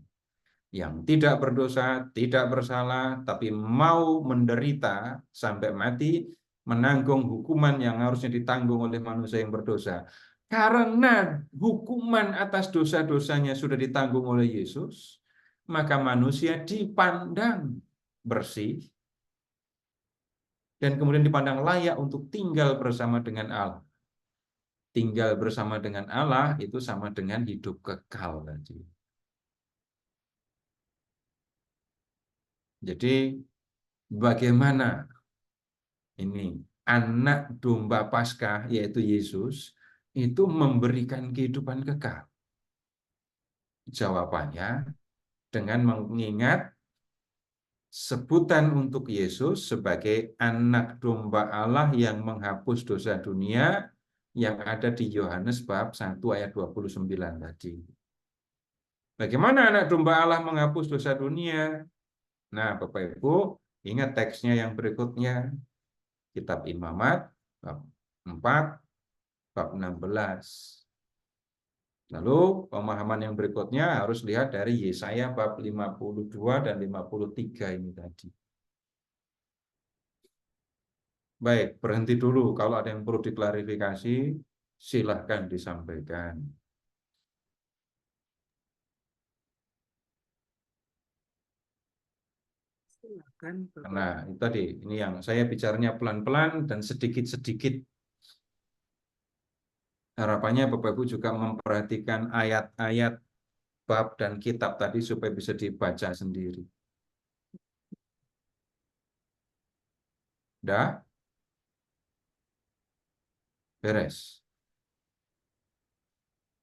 Yang tidak berdosa, tidak bersalah, tapi mau menderita sampai mati, menanggung hukuman yang harusnya ditanggung oleh manusia yang berdosa. Karena hukuman atas dosa-dosanya sudah ditanggung oleh Yesus, maka manusia dipandang bersih, dan kemudian dipandang layak untuk tinggal bersama dengan Allah. Tinggal bersama dengan Allah itu sama dengan hidup kekal tadi. Jadi bagaimana ini anak domba Paskah yaitu Yesus itu memberikan kehidupan kekal? Jawabannya dengan mengingat sebutan untuk Yesus sebagai anak domba Allah yang menghapus dosa dunia yang ada di Yohanes bab 1 ayat 29 tadi. Bagaimana anak domba Allah menghapus dosa dunia? Nah, Bapak Ibu, ingat teksnya yang berikutnya. Kitab Imamat, bab 4, bab 16. Lalu, pemahaman yang berikutnya harus lihat dari Yesaya bab 52 dan 53 ini tadi. Baik, berhenti dulu. Kalau ada yang perlu diklarifikasi, silahkan disampaikan. Silakan, Bapak. Nah, itu tadi, ini yang saya bicaranya pelan-pelan dan sedikit-sedikit. harapannya Bapak Ibu juga memperhatikan ayat-ayat bab dan kitab tadi supaya bisa dibaca sendiri. Dah? Beres.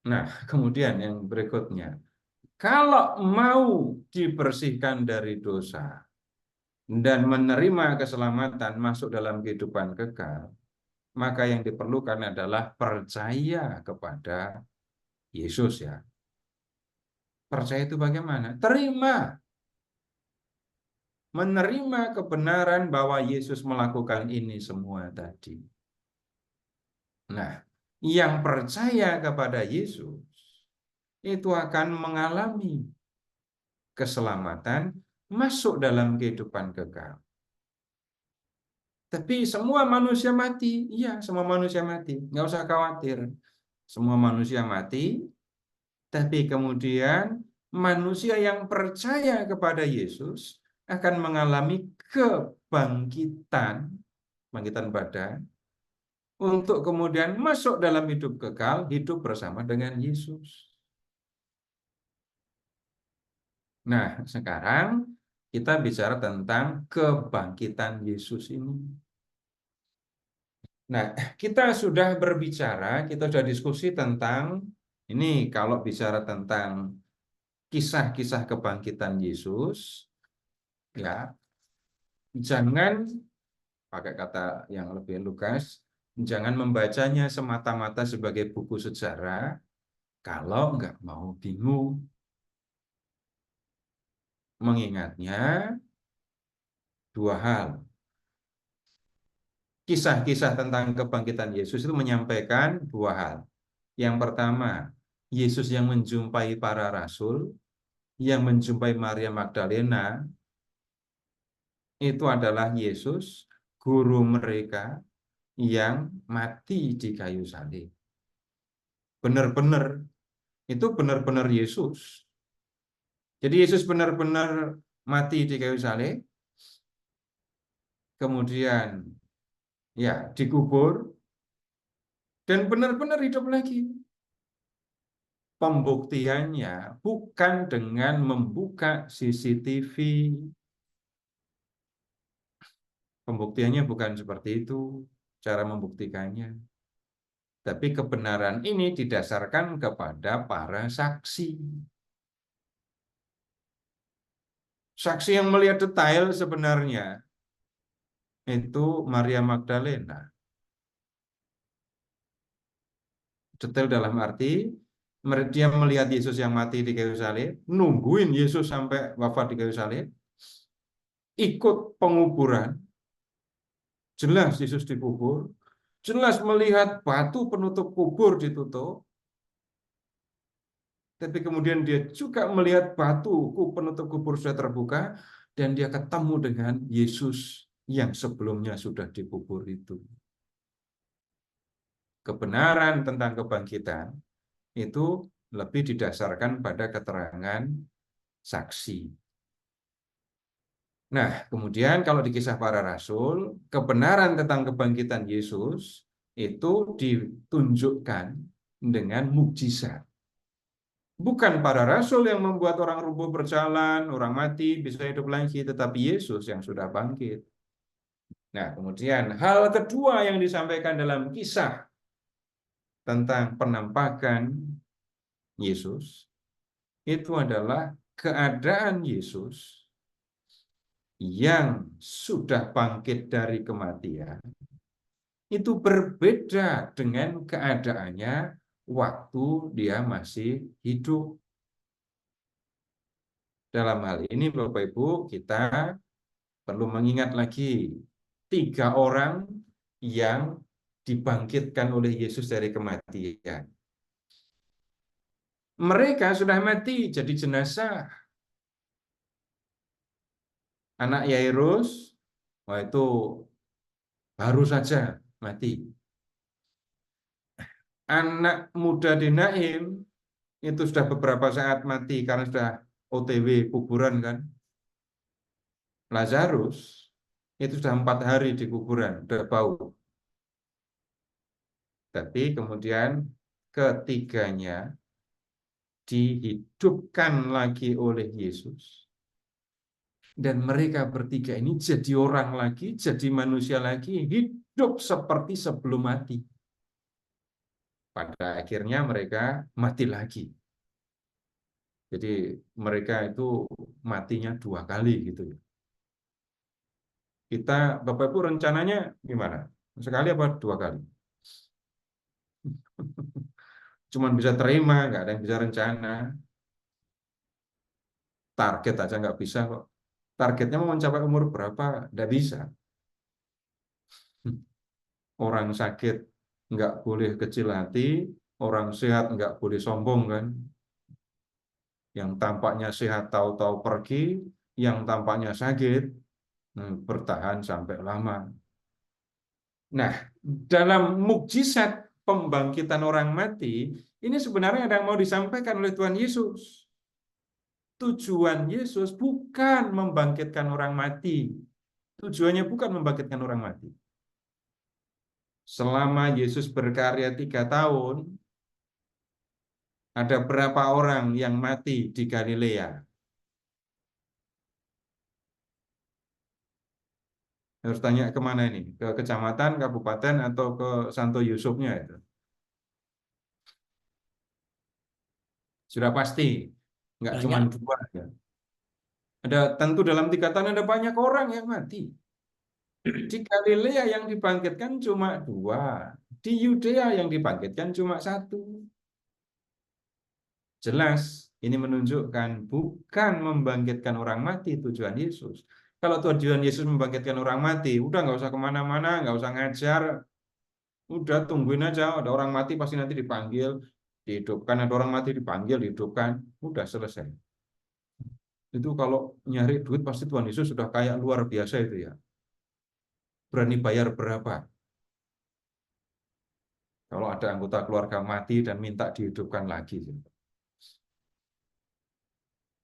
Nah, kemudian yang berikutnya. Kalau mau dibersihkan dari dosa dan menerima keselamatan masuk dalam kehidupan kekal, maka yang diperlukan adalah percaya kepada Yesus ya. Percaya itu bagaimana? Terima. Menerima kebenaran bahwa Yesus melakukan ini semua tadi. Nah, yang percaya kepada Yesus itu akan mengalami keselamatan masuk dalam kehidupan kekal. Tapi semua manusia mati. Iya, semua manusia mati. Nggak usah khawatir. Semua manusia mati, tapi kemudian manusia yang percaya kepada Yesus akan mengalami kebangkitan badan, untuk kemudian masuk dalam hidup kekal, hidup bersama dengan Yesus. Nah, sekarang kita bicara tentang kebangkitan Yesus ini. Nah, kita sudah berbicara, kita sudah diskusi tentang ini. Kalau bicara tentang kisah-kisah kebangkitan Yesus, ya, jangan pakai kata yang lebih lugas, jangan membacanya semata-mata sebagai buku sejarah kalau nggak mau bingung. Mengingatnya dua hal. Kisah-kisah tentang kebangkitan Yesus itu menyampaikan dua hal. Yang pertama, Yesus yang menjumpai para rasul, yang menjumpai Maria Magdalena, itu adalah Yesus, guru mereka yang mati di kayu salib. Benar-benar, itu benar-benar Yesus. Jadi Yesus benar-benar mati di kayu salib, kemudian ya dikubur, dan benar-benar hidup lagi. Pembuktiannya bukan dengan membuka CCTV. Pembuktiannya bukan seperti itu cara membuktikannya. Tapi kebenaran ini didasarkan kepada para saksi. Saksi yang melihat detail sebenarnya itu Maria Magdalena. Detail dalam arti dia melihat Yesus yang mati di kayu salib, nungguin Yesus sampai wafat di kayu salib, ikut penguburan, jelas Yesus dikubur, jelas melihat batu penutup kubur ditutup, tapi kemudian dia juga melihat batu penutup kubur sudah terbuka, dan dia ketemu dengan Yesus yang sebelumnya sudah dikubur itu. Kebenaran tentang kebangkitan itu lebih didasarkan pada keterangan saksi. Nah, kemudian kalau di kisah para rasul, kebenaran tentang kebangkitan Yesus itu ditunjukkan dengan mukjizat. Bukan para rasul yang membuat orang lumpuh berjalan, orang mati bisa hidup lagi, tetapi Yesus yang sudah bangkit. Nah, kemudian hal kedua yang disampaikan dalam kisah tentang penampakan Yesus itu adalah keadaan Yesus yang sudah bangkit dari kematian itu berbeda dengan keadaannya waktu dia masih hidup. Dalam hal ini Bapak Ibu, kita perlu mengingat lagi 3 orang yang dibangkitkan oleh Yesus dari kematian. Mereka sudah mati jadi jenazah. Anak Yairus, itu baru saja mati. Anak muda di Naim itu sudah beberapa saat mati karena sudah OTW kuburan kan. Lazarus itu sudah 4 hari di kuburan, sudah bau. Tapi kemudian ketiganya dihidupkan lagi oleh Yesus. Dan mereka bertiga ini jadi orang lagi, jadi manusia lagi, hidup seperti sebelum mati. Pada akhirnya mereka mati lagi. Jadi mereka itu matinya 2 kali gitu. Kita, Bapak Ibu, rencananya gimana? Sekali apa 2 kali? Cuman bisa terima, nggak ada yang bisa rencana. Target aja nggak bisa kok. Targetnya mau mencapai umur berapa? Nggak bisa. Orang sakit nggak boleh kecil hati, orang sehat nggak boleh sombong kan. Yang tampaknya sehat tahu-tahu pergi, yang tampaknya sakit bertahan sampai lama. Nah, dalam mukjizat pembangkitan orang mati, ini sebenarnya ada yang mau disampaikan oleh Tuhan Yesus. Tujuan Yesus bukan membangkitkan orang mati. Tujuannya bukan membangkitkan orang mati. Selama Yesus berkarya 3 tahun, ada berapa orang yang mati di Galilea? Harus tanya kemana ini? Ke kecamatan, kabupaten, atau ke Santo Yusufnya itu? Sudah pasti, nggak cuma Banyak. 2 ya. Tentu dalam 3 tahun ada banyak orang yang mati. Di Galilea yang dibangkitkan cuma 2. Di Yudea yang dibangkitkan cuma 1. Jelas, ini menunjukkan bukan membangkitkan orang mati tujuan Yesus. Kalau tujuan Yesus membangkitkan orang mati, udah nggak usah kemana-mana, nggak usah ngajar, udah tungguin aja, ada orang mati pasti nanti dipanggil, dihidupkan, ada orang mati dipanggil, dihidupkan, udah selesai. Itu kalau nyari duit pasti Tuhan Yesus sudah kayak luar biasa itu ya. Berani bayar berapa? Kalau ada anggota keluarga mati dan minta dihidupkan lagi.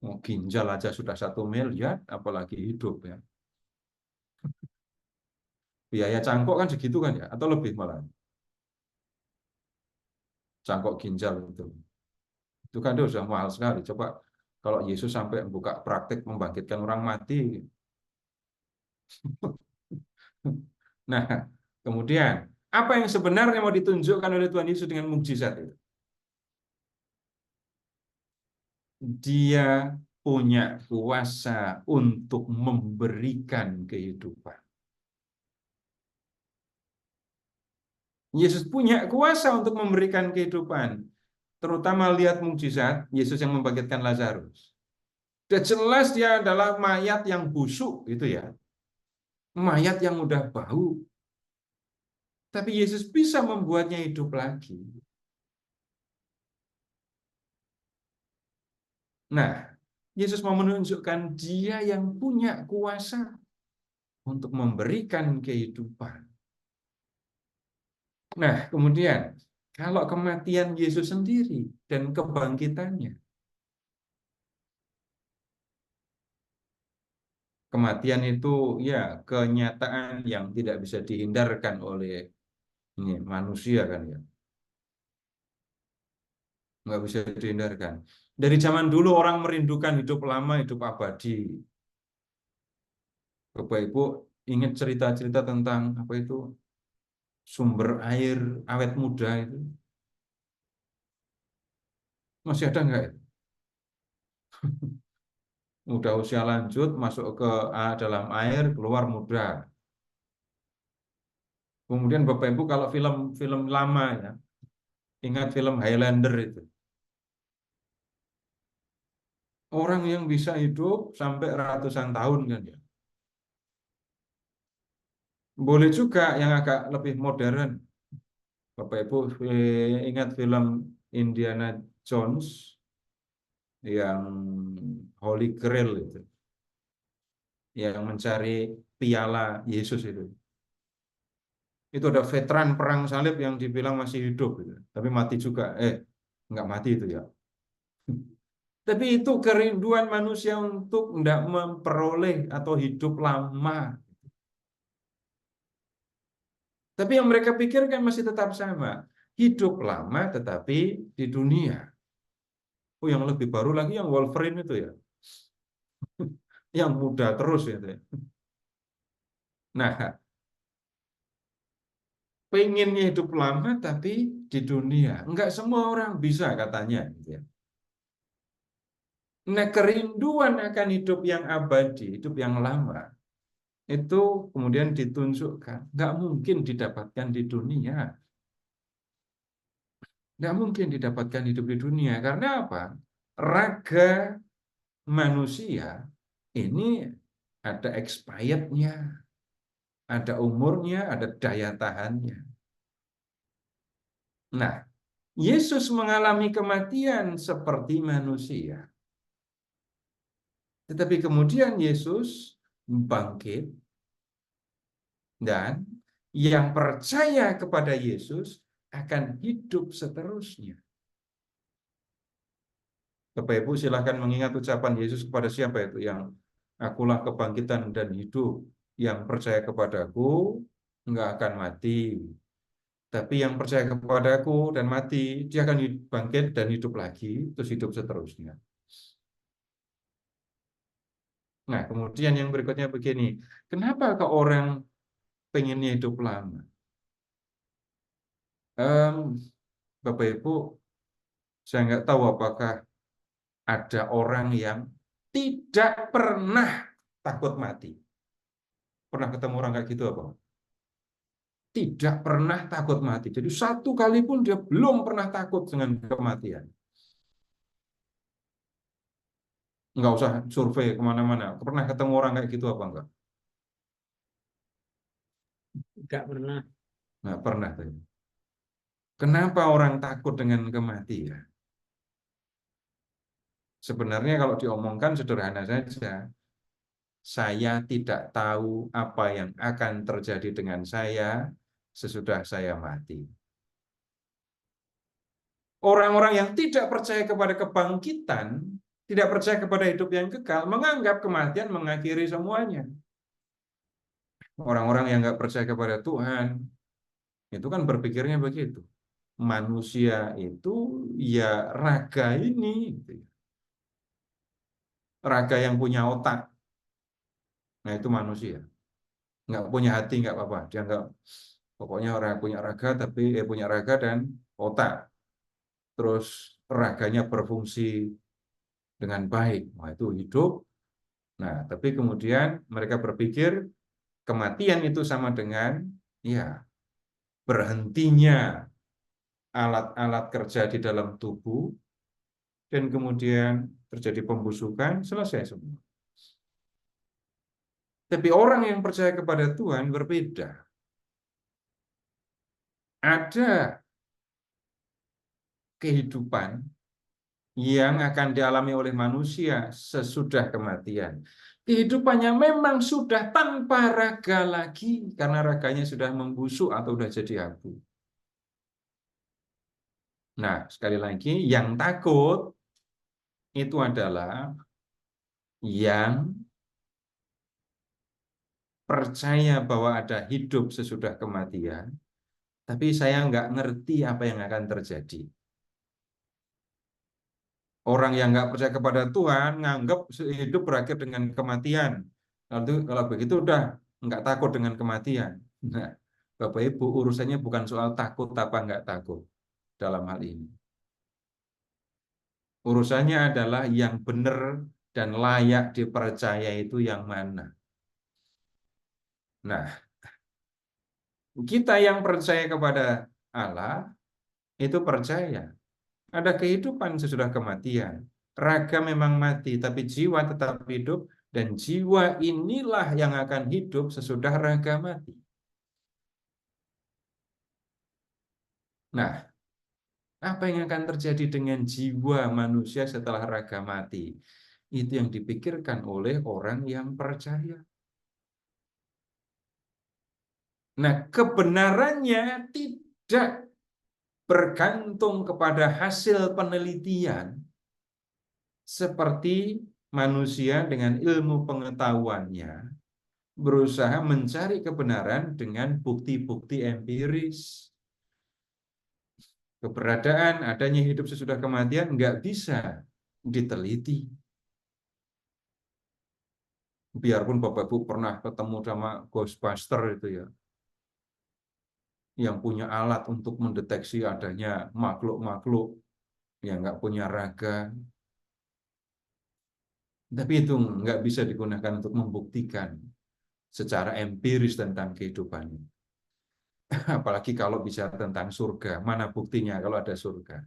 Mau ginjal aja sudah 1 miliar, apalagi hidup ya. Biaya cangkok kan segitu kan ya, atau lebih malah. Cangkok ginjal itu kan dia sudah mahal sekali. Coba kalau Yesus sampai membuka praktik membangkitkan orang mati. Nah, kemudian apa yang sebenarnya mau ditunjukkan oleh Tuhan Yesus dengan mukjizat itu? Dia punya kuasa untuk memberikan kehidupan. Yesus punya kuasa untuk memberikan kehidupan. Terutama lihat mukjizat Yesus yang membangkitkan Lazarus. Sudah jelas dia adalah mayat yang busuk gitu ya. Mayat yang udah bau. Tapi Yesus bisa membuatnya hidup lagi. Nah, Yesus mau menunjukkan dia yang punya kuasa untuk memberikan kehidupan. Nah, kemudian kalau kematian Yesus sendiri dan kebangkitannya. Kematian itu ya kenyataan yang tidak bisa dihindarkan oleh manusia kan ya. Nggak bisa dihindarkan. Dari zaman dulu orang merindukan hidup lama, hidup abadi. Bapak Ibu ingat cerita-cerita tentang apa itu sumber air awet muda itu? Masih ada nggak? Udah usia lanjut masuk ke dalam air keluar muda. Kemudian Bapak Ibu kalau film-film lama ya, ingat film Highlander itu. Orang yang bisa hidup sampai ratusan tahun kan ya. Boleh juga yang agak lebih modern. Bapak Ibu ingat film Indiana Jones yang Holy Grail itu. Yang mencari piala Yesus itu. Itu ada veteran perang salib yang dibilang masih hidup gitu. Tapi mati juga. Nggak mati itu ya. Tapi itu kerinduan manusia untuk tidak memperoleh atau hidup lama. Tapi yang mereka pikirkan masih tetap sama. hidup lama tetapi di dunia. Oh, yang lebih baru lagi yang Wolverine itu ya. Yang muda terus gitu ya. Nah, pengennya hidup lama tapi di dunia. Enggak semua orang bisa katanya gitu ya. Nah, kerinduan akan hidup yang abadi, hidup yang lama, itu kemudian ditunjukkan. Enggak mungkin didapatkan di dunia. Enggak mungkin didapatkan hidup di dunia. Karena apa? Raga manusia ini ada expirednya, ada umurnya, ada daya tahannya. Nah, Yesus mengalami kematian seperti manusia. Tetapi kemudian Yesus bangkit, dan yang percaya kepada Yesus akan hidup seterusnya. Bapak Ibu silahkan mengingat ucapan Yesus kepada siapa itu, yang akulah kebangkitan dan hidup, yang percaya kepadaku enggak akan mati. Tapi yang percaya kepadaku dan mati, dia akan bangkit dan hidup lagi, terus hidup seterusnya. Nah, kemudian yang berikutnya begini, kenapa ke orang pengennya hidup lama? Bapak Ibu, saya nggak tahu apakah ada orang yang tidak pernah takut mati. Pernah ketemu orang kayak gitu apa? Tidak pernah takut mati. Jadi satu kali pun dia belum pernah takut dengan kematian. Nggak usah survei kemana-mana. Pernah ketemu orang kayak gitu apa enggak? Enggak pernah. Nggak pernah. Kenapa orang takut dengan kematian? Sebenarnya kalau diomongkan sederhana saja. Saya tidak tahu apa yang akan terjadi dengan saya sesudah saya mati. Orang-orang yang tidak percaya kepada kebangkitan, tidak percaya kepada hidup yang kekal, menganggap kematian mengakhiri semuanya. Orang-orang yang nggak percaya kepada Tuhan, itu kan berpikirnya begitu. Manusia itu ya raga ini, raga yang punya otak. Nah, itu manusia. Nggak punya hati, nggak apa-apa. Dia nggak, pokoknya orang punya raga, tapi punya raga dan otak. Terus raganya berfungsi dengan baik. Nah, itu hidup. Nah, tapi kemudian mereka berpikir kematian itu sama dengan ya berhentinya alat-alat kerja di dalam tubuh, dan kemudian terjadi pembusukan, selesai semua. Tapi orang yang percaya kepada Tuhan berbeda. Ada kehidupan yang akan dialami oleh manusia sesudah kematian. Kehidupannya memang sudah tanpa raga lagi, karena raganya sudah membusuk atau sudah jadi abu. Nah, sekali lagi, yang takut itu adalah yang percaya bahwa ada hidup sesudah kematian, tapi saya nggak ngerti apa yang akan terjadi. Orang yang nggak percaya kepada Tuhan nganggap hidup berakhir dengan kematian. Lalu kalau begitu udah nggak takut dengan kematian. Nah, Bapak Ibu, urusannya bukan soal takut apa nggak takut dalam hal ini. Urusannya adalah yang benar dan layak dipercaya itu yang mana. Nah, kita yang percaya kepada Allah itu percaya ada kehidupan sesudah kematian. Raga memang mati, tapi jiwa tetap hidup, dan jiwa inilah yang akan hidup sesudah raga mati. Nah, apa yang akan terjadi dengan jiwa manusia setelah raga mati? Itu yang dipikirkan oleh orang yang percaya. Nah, kebenarannya tidak bergantung kepada hasil penelitian seperti manusia dengan ilmu pengetahuannya berusaha mencari kebenaran dengan bukti-bukti empiris. Keberadaan adanya hidup sesudah kematian nggak bisa diteliti. Biarpun Bapak Ibu pernah ketemu sama Ghostbuster itu ya, yang punya alat untuk mendeteksi adanya makhluk-makhluk yang nggak punya raga, tapi itu nggak bisa digunakan untuk membuktikan secara empiris tentang kehidupannya. Apalagi kalau bicara tentang surga, mana buktinya kalau ada surga?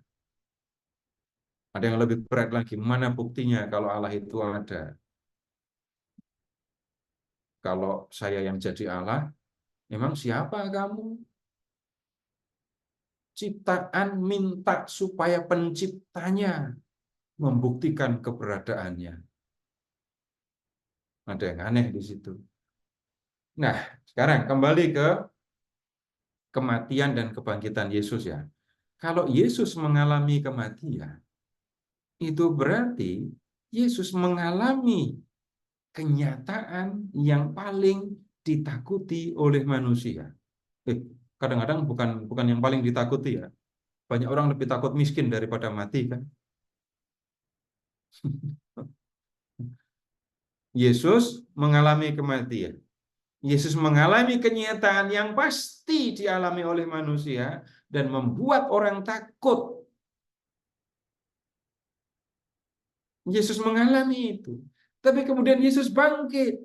Ada yang lebih berat lagi, mana buktinya kalau Allah itu ada? Kalau saya yang jadi Allah, memang siapa kamu? Ciptaan minta supaya penciptanya membuktikan keberadaannya. Ada yang aneh di situ. Nah, sekarang kembali ke kematian dan kebangkitan Yesus ya. Kalau Yesus mengalami kematian, itu berarti Yesus mengalami kenyataan yang paling ditakuti oleh manusia. Kadang-kadang bukan yang paling ditakuti ya. Banyak orang lebih takut miskin daripada mati kan. Yesus mengalami kematian. Yesus mengalami kenyataan yang pasti dialami oleh manusia dan membuat orang takut. Yesus mengalami itu. Tapi kemudian Yesus bangkit.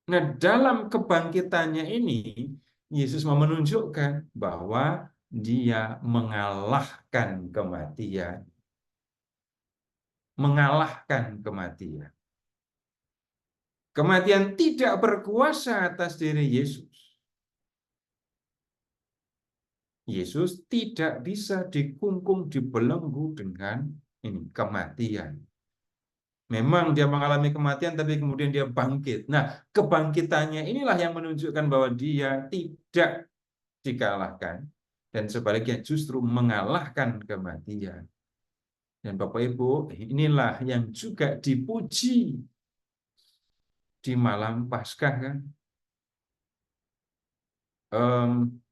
Nah, dalam kebangkitannya ini, Yesus mau menunjukkan bahwa dia mengalahkan kematian. Mengalahkan kematian. Kematian tidak berkuasa atas diri Yesus. Yesus tidak bisa dikungkung, dibelenggu dengan ini kematian. Memang dia mengalami kematian, tapi kemudian dia bangkit. Nah, kebangkitannya inilah yang menunjukkan bahwa dia tidak dikalahkan, dan sebaliknya justru mengalahkan kematian. Dan Bapak Ibu, inilah yang juga dipuji di malam Paskah kan.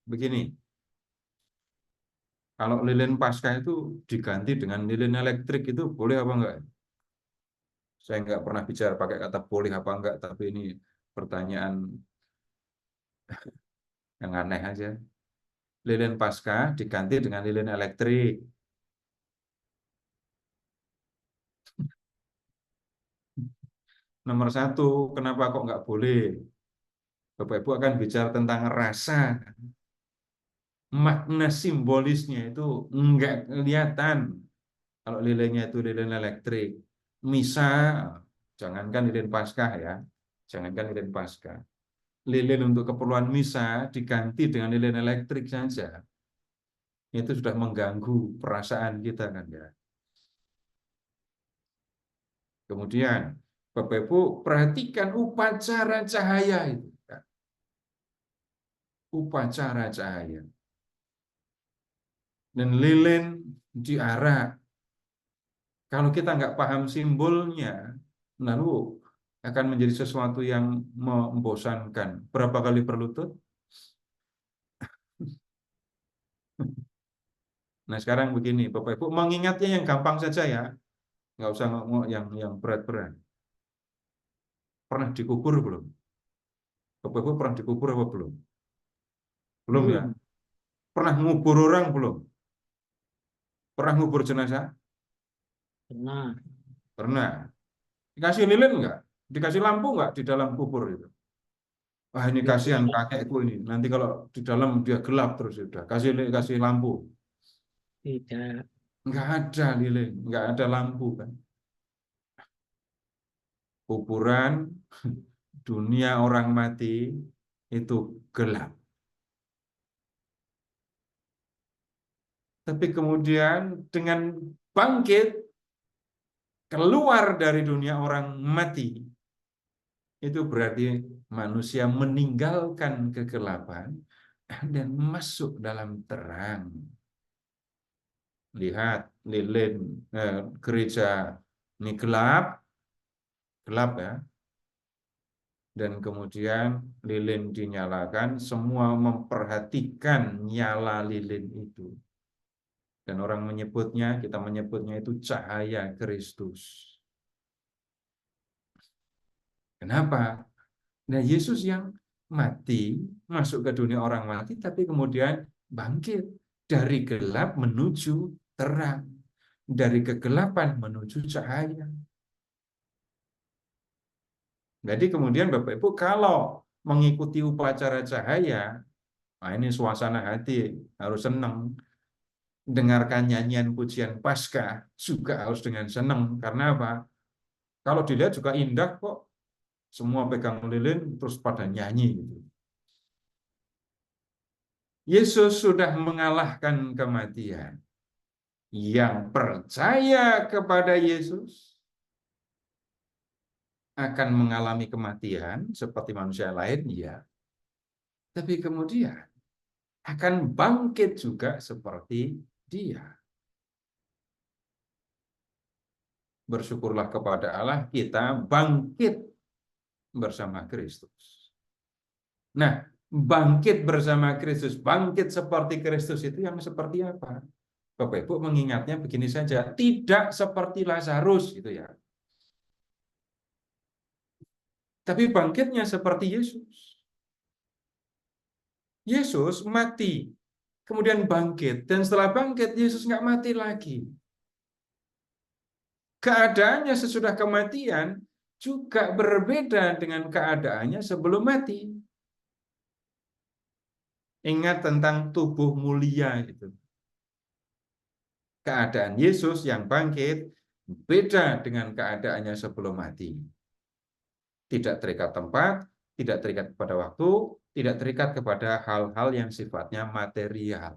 Begini, kalau lilin Paskah itu diganti dengan lilin elektrik itu boleh apa enggak? Saya nggak pernah bicara pakai kata boleh apa enggak, tapi ini pertanyaan yang aneh aja. Lilin Paskah diganti dengan lilin elektrik. Nomor satu, kenapa kok nggak boleh? Bapak Ibu akan bicara tentang rasa. Makna simbolisnya itu nggak kelihatan. Kalau lilinnya itu lilin elektrik. Misa, jangankan lilin Paskah ya. Jangankan lilin Paskah. Lilin untuk keperluan misa diganti dengan lilin elektrik saja. Itu sudah mengganggu perasaan kita kan ya. Kemudian Bapak Ibu perhatikan upacara cahaya itu. Upacara cahaya. Dan lilin diarak. Kalau kita nggak paham simbolnya, lalu akan menjadi sesuatu yang membosankan. Berapa kali berlutut? Nah sekarang begini, Bapak Ibu mengingatnya yang gampang saja ya, nggak usah ngomong yang berat-berat. Pernah dikubur belum? Bapak Ibu pernah dikubur apa belum? Belum ya? Pernah ngubur orang belum? Pernah ngubur jenazah? Pernah. Pernah. Dikasih lilin nggak? Dikasih lampu nggak di dalam kubur itu? Wah ini kasihan kakekku ini. Nanti kalau di dalam dia gelap terus sudah. Kasih lampu. Tidak. Nggak ada lilin, nggak ada lampu kan. Kuburan, dunia orang mati itu gelap. Tapi kemudian dengan bangkit keluar dari dunia orang mati, itu berarti manusia meninggalkan kegelapan dan masuk dalam terang. Lihat lilin gereja ini gelap ya. dan kemudian lilin dinyalakan, semua memperhatikan nyala lilin itu. Dan orang menyebutnya, kita menyebutnya itu cahaya Kristus. Kenapa? Nah, Yesus yang mati, masuk ke dunia orang mati, tapi kemudian bangkit dari gelap menuju terang, dari kegelapan menuju cahaya. Jadi kemudian Bapak Ibu kalau mengikuti upacara cahaya, nah ini suasana hati harus senang. Dengarkan nyanyian pujian Paskah juga harus dengan senang. Karena apa? Kalau dilihat juga indah kok. Semua pegang lilin terus pada nyanyi gitu. Yesus sudah mengalahkan kematian. Yang percaya kepada Yesus akan mengalami kematian seperti manusia lain, ya. Tapi kemudian akan bangkit juga seperti Dia. Bersyukurlah kepada Allah, kita bangkit bersama Kristus. Nah, bangkit bersama Kristus, bangkit seperti Kristus itu yang seperti apa? Bapak Ibu mengingatnya begini saja, tidak seperti Lazarus gitu ya. Tapi bangkitnya seperti Yesus. Yesus mati, kemudian bangkit, dan setelah bangkit Yesus nggak mati lagi. Keadaannya sesudah kematian juga berbeda dengan keadaannya sebelum mati. Ingat tentang tubuh mulia itu. Keadaan Yesus yang bangkit beda dengan keadaannya sebelum mati. Tidak terikat tempat, tidak terikat kepada waktu, tidak terikat kepada hal-hal yang sifatnya material.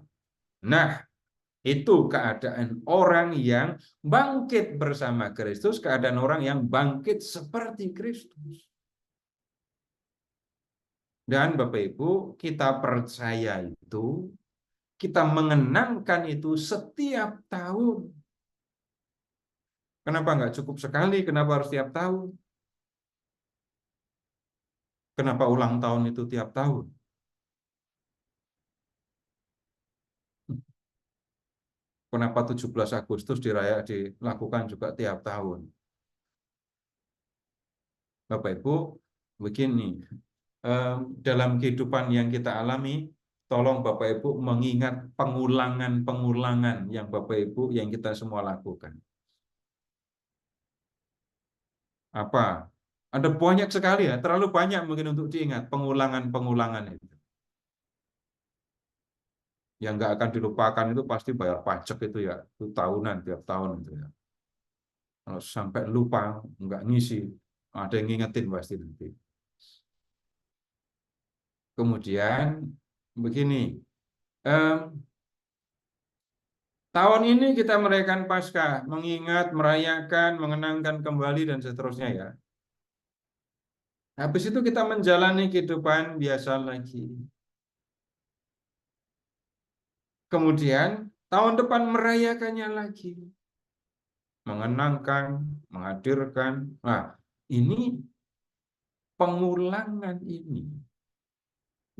Nah, itu keadaan orang yang bangkit bersama Kristus, keadaan orang yang bangkit seperti Kristus. Dan Bapak Ibu, kita percaya itu, kita mengenangkan itu setiap tahun. Kenapa nggak cukup sekali? Kenapa harus tiap tahun? Kenapa ulang tahun itu tiap tahun? Kenapa 17 Agustus dilakukan juga tiap tahun? Bapak Ibu, begini, dalam kehidupan yang kita alami, tolong Bapak Ibu mengingat pengulangan-pengulangan yang Bapak Ibu, yang kita semua lakukan. Apa? Ada banyak sekali ya, terlalu banyak mungkin untuk diingat pengulangan-pengulangan itu. Yang nggak akan dilupakan itu pasti bayar pajak itu ya, itu tahunan, tiap tahun itu ya. Kalau sampai lupa, nggak ngisi, ada yang ngingetin pasti nanti. Kemudian begini, tahun ini kita merayakan Paskah, mengingat, merayakan, mengenangkan kembali dan seterusnya ya. Habis itu kita menjalani kehidupan biasa lagi. Kemudian tahun depan merayakannya lagi. Mengenangkan, menghadirkan. Nah, ini pengulangan ini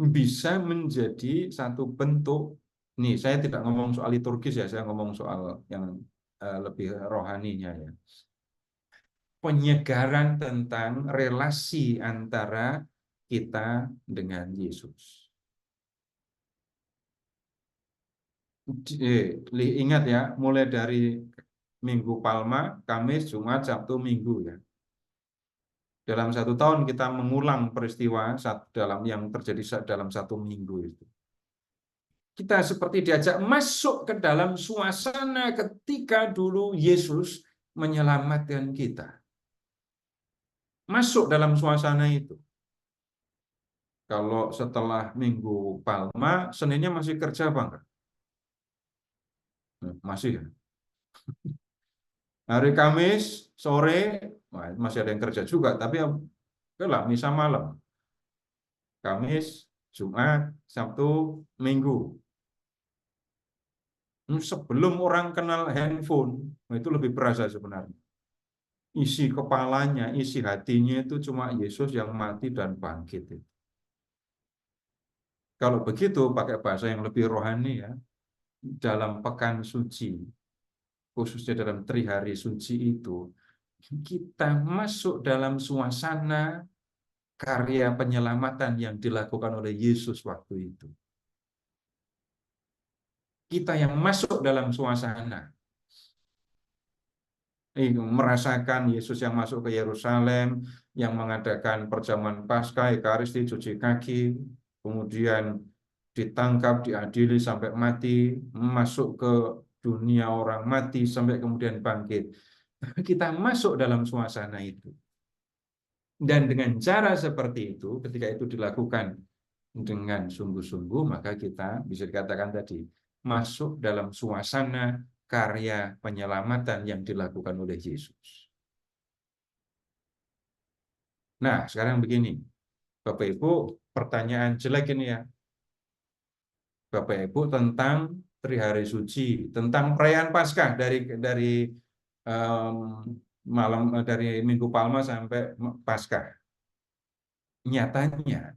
bisa menjadi satu bentuk. Nih, saya tidak ngomong soal liturgis ya, saya ngomong soal yang lebih rohaninya ya. Penyegaran tentang relasi antara kita dengan Yesus. Ingat ya, mulai dari Minggu Palma, Kamis, Jumat, Sabtu, Minggu ya. Dalam satu tahun kita mengulang peristiwa yang terjadi dalam satu minggu itu. Kita seperti diajak masuk ke dalam suasana ketika dulu Yesus menyelamatkan kita. Masuk dalam suasana itu. Kalau setelah Minggu Palma, Seninnya masih kerja apa enggak? Masih ya. Hari Kamis sore masih ada yang kerja juga, tapi lah misa malam. Kamis, Jumat, Sabtu, Minggu. Sebelum orang kenal handphone, itu lebih berasa sebenarnya. isi kepalanya, isi hatinya itu cuma Yesus yang mati dan bangkit. Kalau begitu, pakai bahasa yang lebih rohani ya, dalam pekan suci, khususnya dalam trihari suci itu, kita masuk dalam suasana karya penyelamatan yang dilakukan oleh Yesus waktu itu. Kita yang masuk dalam suasana, merasakan Yesus yang masuk ke Yerusalem, yang mengadakan perjamuan Paskah, Ekaristi, cuci kaki, kemudian ditangkap, diadili sampai mati, masuk ke dunia orang mati sampai kemudian bangkit. Kita masuk dalam suasana itu. Dan dengan cara seperti itu, ketika itu dilakukan dengan sungguh-sungguh, maka kita bisa dikatakan tadi, masuk dalam suasana karya penyelamatan yang dilakukan oleh Yesus. Nah, sekarang begini, Bapak Ibu, pertanyaan jelek ini ya, Bapak Ibu, tentang Trihari Suci, tentang perayaan Paskah dari Minggu Palma sampai Paskah. Nyatanya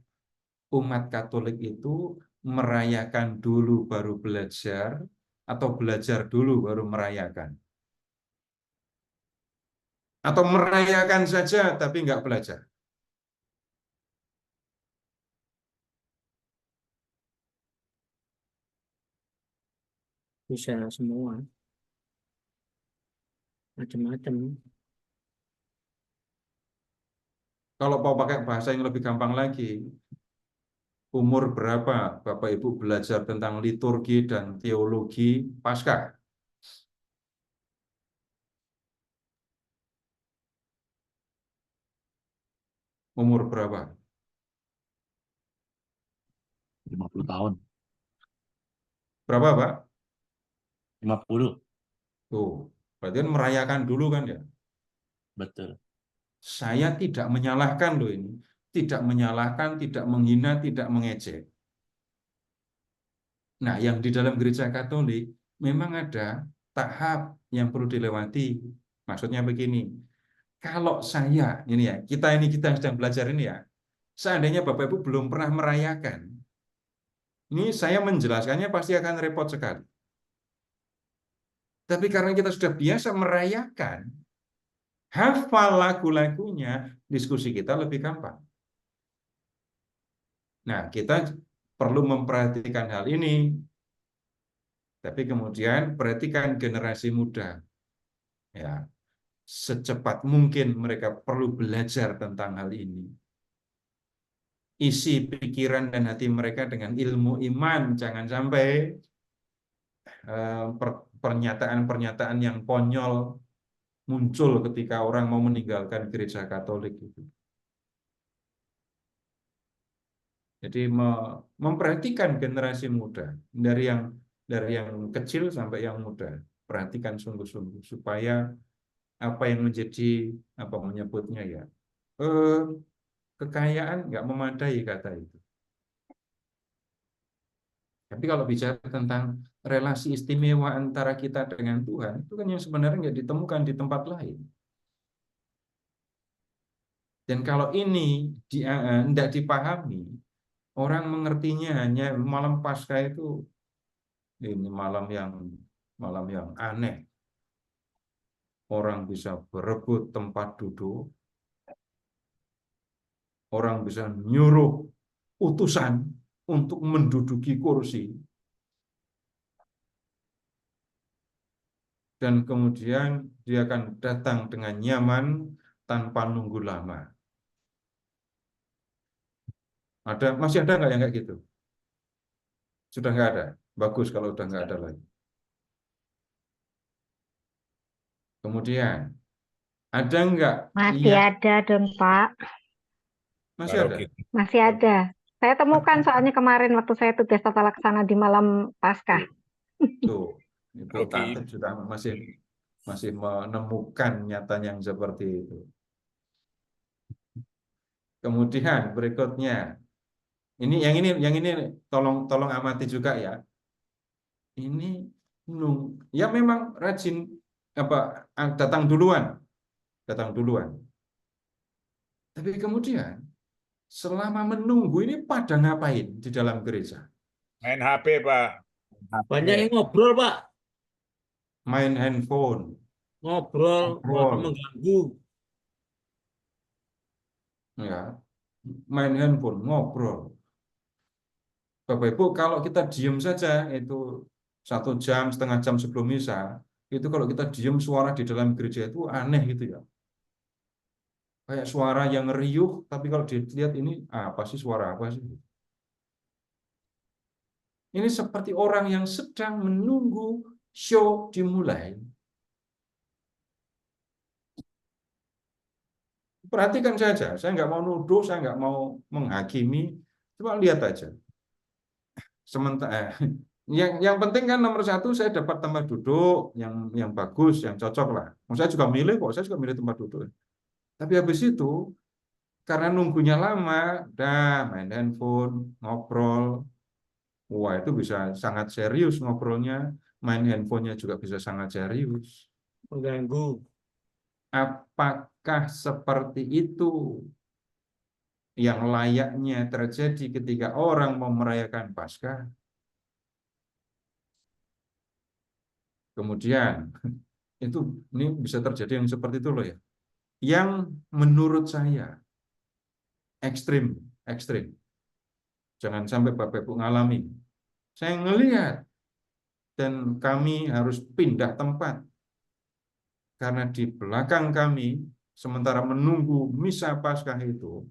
umat Katolik itu merayakan dulu baru belajar, atau belajar dulu baru merayakan, atau merayakan saja tapi nggak belajar. Bisa semua, macam-macam. Kalau mau pakai bahasa yang lebih gampang lagi, umur berapa Bapak Ibu belajar tentang liturgi dan teologi Paskah? Umur berapa? 50 tahun. Berapa, Pak? 50. Tuh, berarti kan merayakan dulu kan ya? Betul. Saya tidak menyalahkan loh ini. Tidak menyalahkan, tidak menghina, tidak mengejek. Nah, yang di dalam gereja Katolik memang ada tahap yang perlu dilewati. Maksudnya begini, kalau saya, ini ya, kita sedang belajar ini ya, seandainya Bapak Ibu belum pernah merayakan, ini saya menjelaskannya pasti akan repot sekali. Tapi karena kita sudah biasa merayakan, hafal lagu-lagunya, diskusi kita lebih gampang. Nah, kita perlu memperhatikan hal ini, tapi kemudian perhatikan generasi muda. Ya, secepat mungkin mereka perlu belajar tentang hal ini. Isi pikiran dan hati mereka dengan ilmu iman, jangan sampai pernyataan-pernyataan yang konyol muncul ketika orang mau meninggalkan gereja Katolik itu. Jadi memperhatikan generasi muda dari yang kecil sampai yang muda, perhatikan sungguh-sungguh supaya apa yang menjadi apa menyebutnya ya kekayaan nggak memadai kata itu. Tapi kalau bicara tentang relasi istimewa antara kita dengan Tuhan, itu kan yang sebenarnya nggak ditemukan di tempat lain. Dan kalau ini tidak dipahami, orang mengertinya hanya malam Paskah itu ini malam yang aneh. Orang bisa berebut tempat duduk, orang bisa nyuruh utusan untuk menduduki kursi, dan kemudian dia akan datang dengan nyaman tanpa nunggu lama. Masih ada nggak yang kayak gitu? Sudah nggak ada. Bagus kalau udah nggak ada lagi. Kemudian ada nggak? Masih ada dong, Pak. Masih ada. Masih ada. Saya temukan soalnya kemarin waktu saya tugas tata laksana di malam Paskah. Tuh, itu Tante sudah masih menemukan nyatanya yang seperti itu. Kemudian berikutnya, yang ini tolong amati juga ya. Ini ya memang rajin datang duluan datang duluan. Tapi kemudian selama menunggu ini pada ngapain di dalam gereja? Main HP, Pak. Banyak yang ngobrol, Pak. Main handphone, Ngobrol, waduh, ngobrol, mengganggu. ya, main handphone, ngobrol. Bapak Ibu, kalau kita diem saja itu 1 jam, setengah jam sebelum misa, itu kalau kita diem suara di dalam gereja itu aneh gitu ya. Kayak suara yang riuh, tapi kalau dilihat ini apa sih, suara apa sih? Ini seperti orang yang sedang menunggu show dimulai. Perhatikan saja, saya nggak mau nuduh, saya nggak mau menghakimi, cuma lihat aja. Sementara yang penting kan nomor 1 saya dapat tempat duduk yang bagus, yang cocok lah. Saya juga milih kok, saya juga milih tempat duduk. Tapi habis itu karena nunggunya lama, main handphone, ngobrol. Wah, itu bisa sangat serius ngobrolnya, main handphonenya juga bisa sangat serius. Mengganggu. Apakah seperti itu yang layaknya terjadi ketika orang mau merayakan Paskah? Kemudian ini bisa terjadi yang seperti itu loh ya. Yang menurut saya ekstrim. Jangan sampai Bapak Ibu ngalami. Saya ngelihat dan kami harus pindah tempat. Karena di belakang kami, sementara menunggu misa Paskah itu,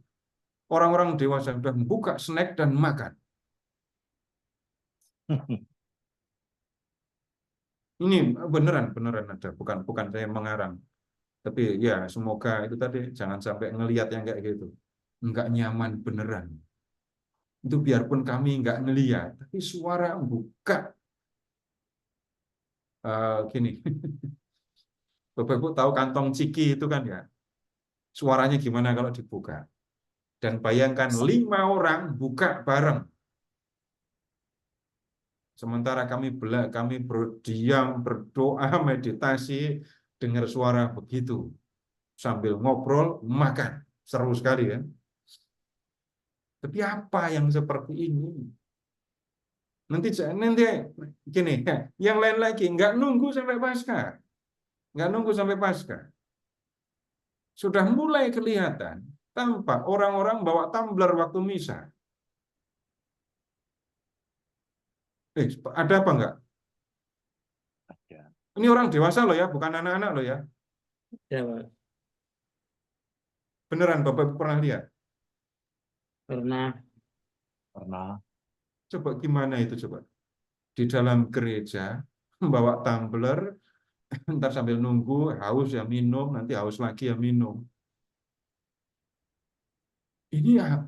orang-orang dewasa sudah membuka snack dan makan. Ini beneran ada, bukan saya mengarang. Tapi ya semoga itu tadi jangan sampai ngelihat yang kayak gitu. Enggak nyaman beneran. Itu biarpun kami enggak ngelihat, tapi suara buka gini. Bapak Ibu tahu kantong ciki itu kan ya. Suaranya gimana kalau dibuka? Dan bayangkan 5 orang buka bareng. Sementara kami berdiam, berdoa, meditasi, dengar suara begitu. Sambil ngobrol, makan. Seru sekali ya. Tapi apa yang seperti ini? Nanti gini, yang lain lagi nggak nunggu sampai Paskah. Nggak nunggu sampai Paskah. Sudah mulai kelihatan tampak orang-orang bawa tumbler waktu misa. Ada apa enggak? Ada. Ini orang dewasa loh ya, bukan anak-anak loh ya. Ya, Pak. Beneran Bapak pernah lihat? Pernah. Coba gimana itu coba? Di dalam gereja membawa tumbler, ntar sambil nunggu haus ya minum, nanti haus lagi ya minum. Ini ya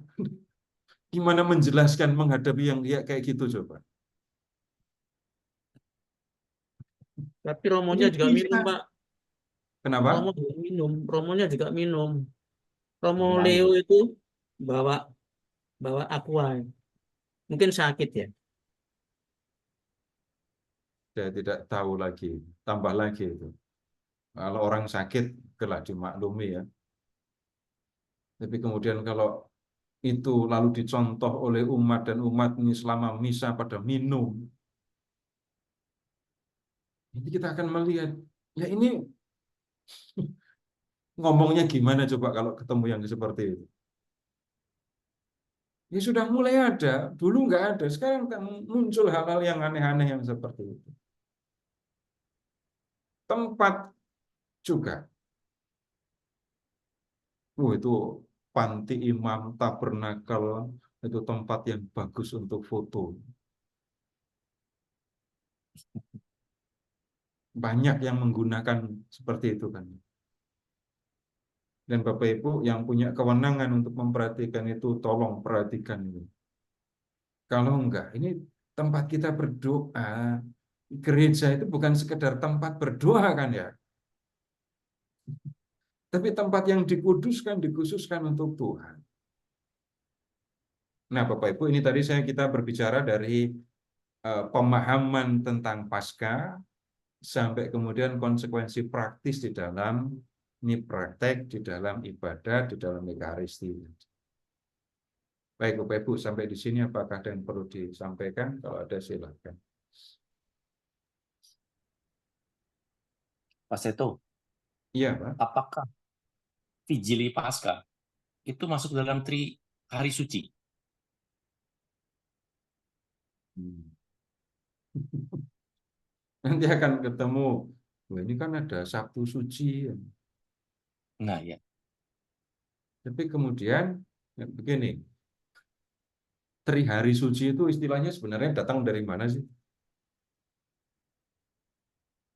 gimana menjelaskan menghadapi yang kayak gitu coba? Tapi romonya Ini juga bisa. minum, Pak. Kenapa? Romonya juga minum. Romo Leo itu bawa aqua. Mungkin sakit ya. Saya tidak tahu lagi, tambah lagi itu. Kalau orang sakit, kelak dimaklumi ya. Tapi kemudian kalau itu lalu dicontoh oleh umat dan umat ini selama misa pada minum, nanti kita akan melihat, ya ini ngomongnya gimana coba kalau ketemu yang seperti itu. Ya sudah mulai ada, dulu nggak ada, sekarang kan muncul hal-hal yang aneh-aneh yang seperti itu. Tempat juga. Itu panti imam, tabernakel, itu tempat yang bagus untuk foto. Banyak yang menggunakan seperti itu kan. Dan Bapak Ibu yang punya kewenangan untuk memperhatikan itu, tolong perhatikan itu. Kalau enggak, ini tempat kita berdoa. Gereja itu bukan sekedar tempat berdoa kan ya. Tapi tempat yang dikuduskan, dikhususkan untuk Tuhan. Nah Bapak Ibu, ini tadi kita berbicara dari pemahaman tentang Paskah, sampai kemudian konsekuensi praktis di dalam Ini praktek di dalam ibadah, di dalam Ekaristi. Baik, Bapak Ibu, sampai di sini apakah ada yang perlu disampaikan? Kalau ada, silakan. Pak Seto, Iya, Pak. apakah Vigili Pasca itu masuk dalam hari suci? Nanti akan ketemu. Wah, ini kan ada Sabtu Suci. Nah, ya. Tapi kemudian begini, hari suci itu istilahnya sebenarnya datang dari mana sih?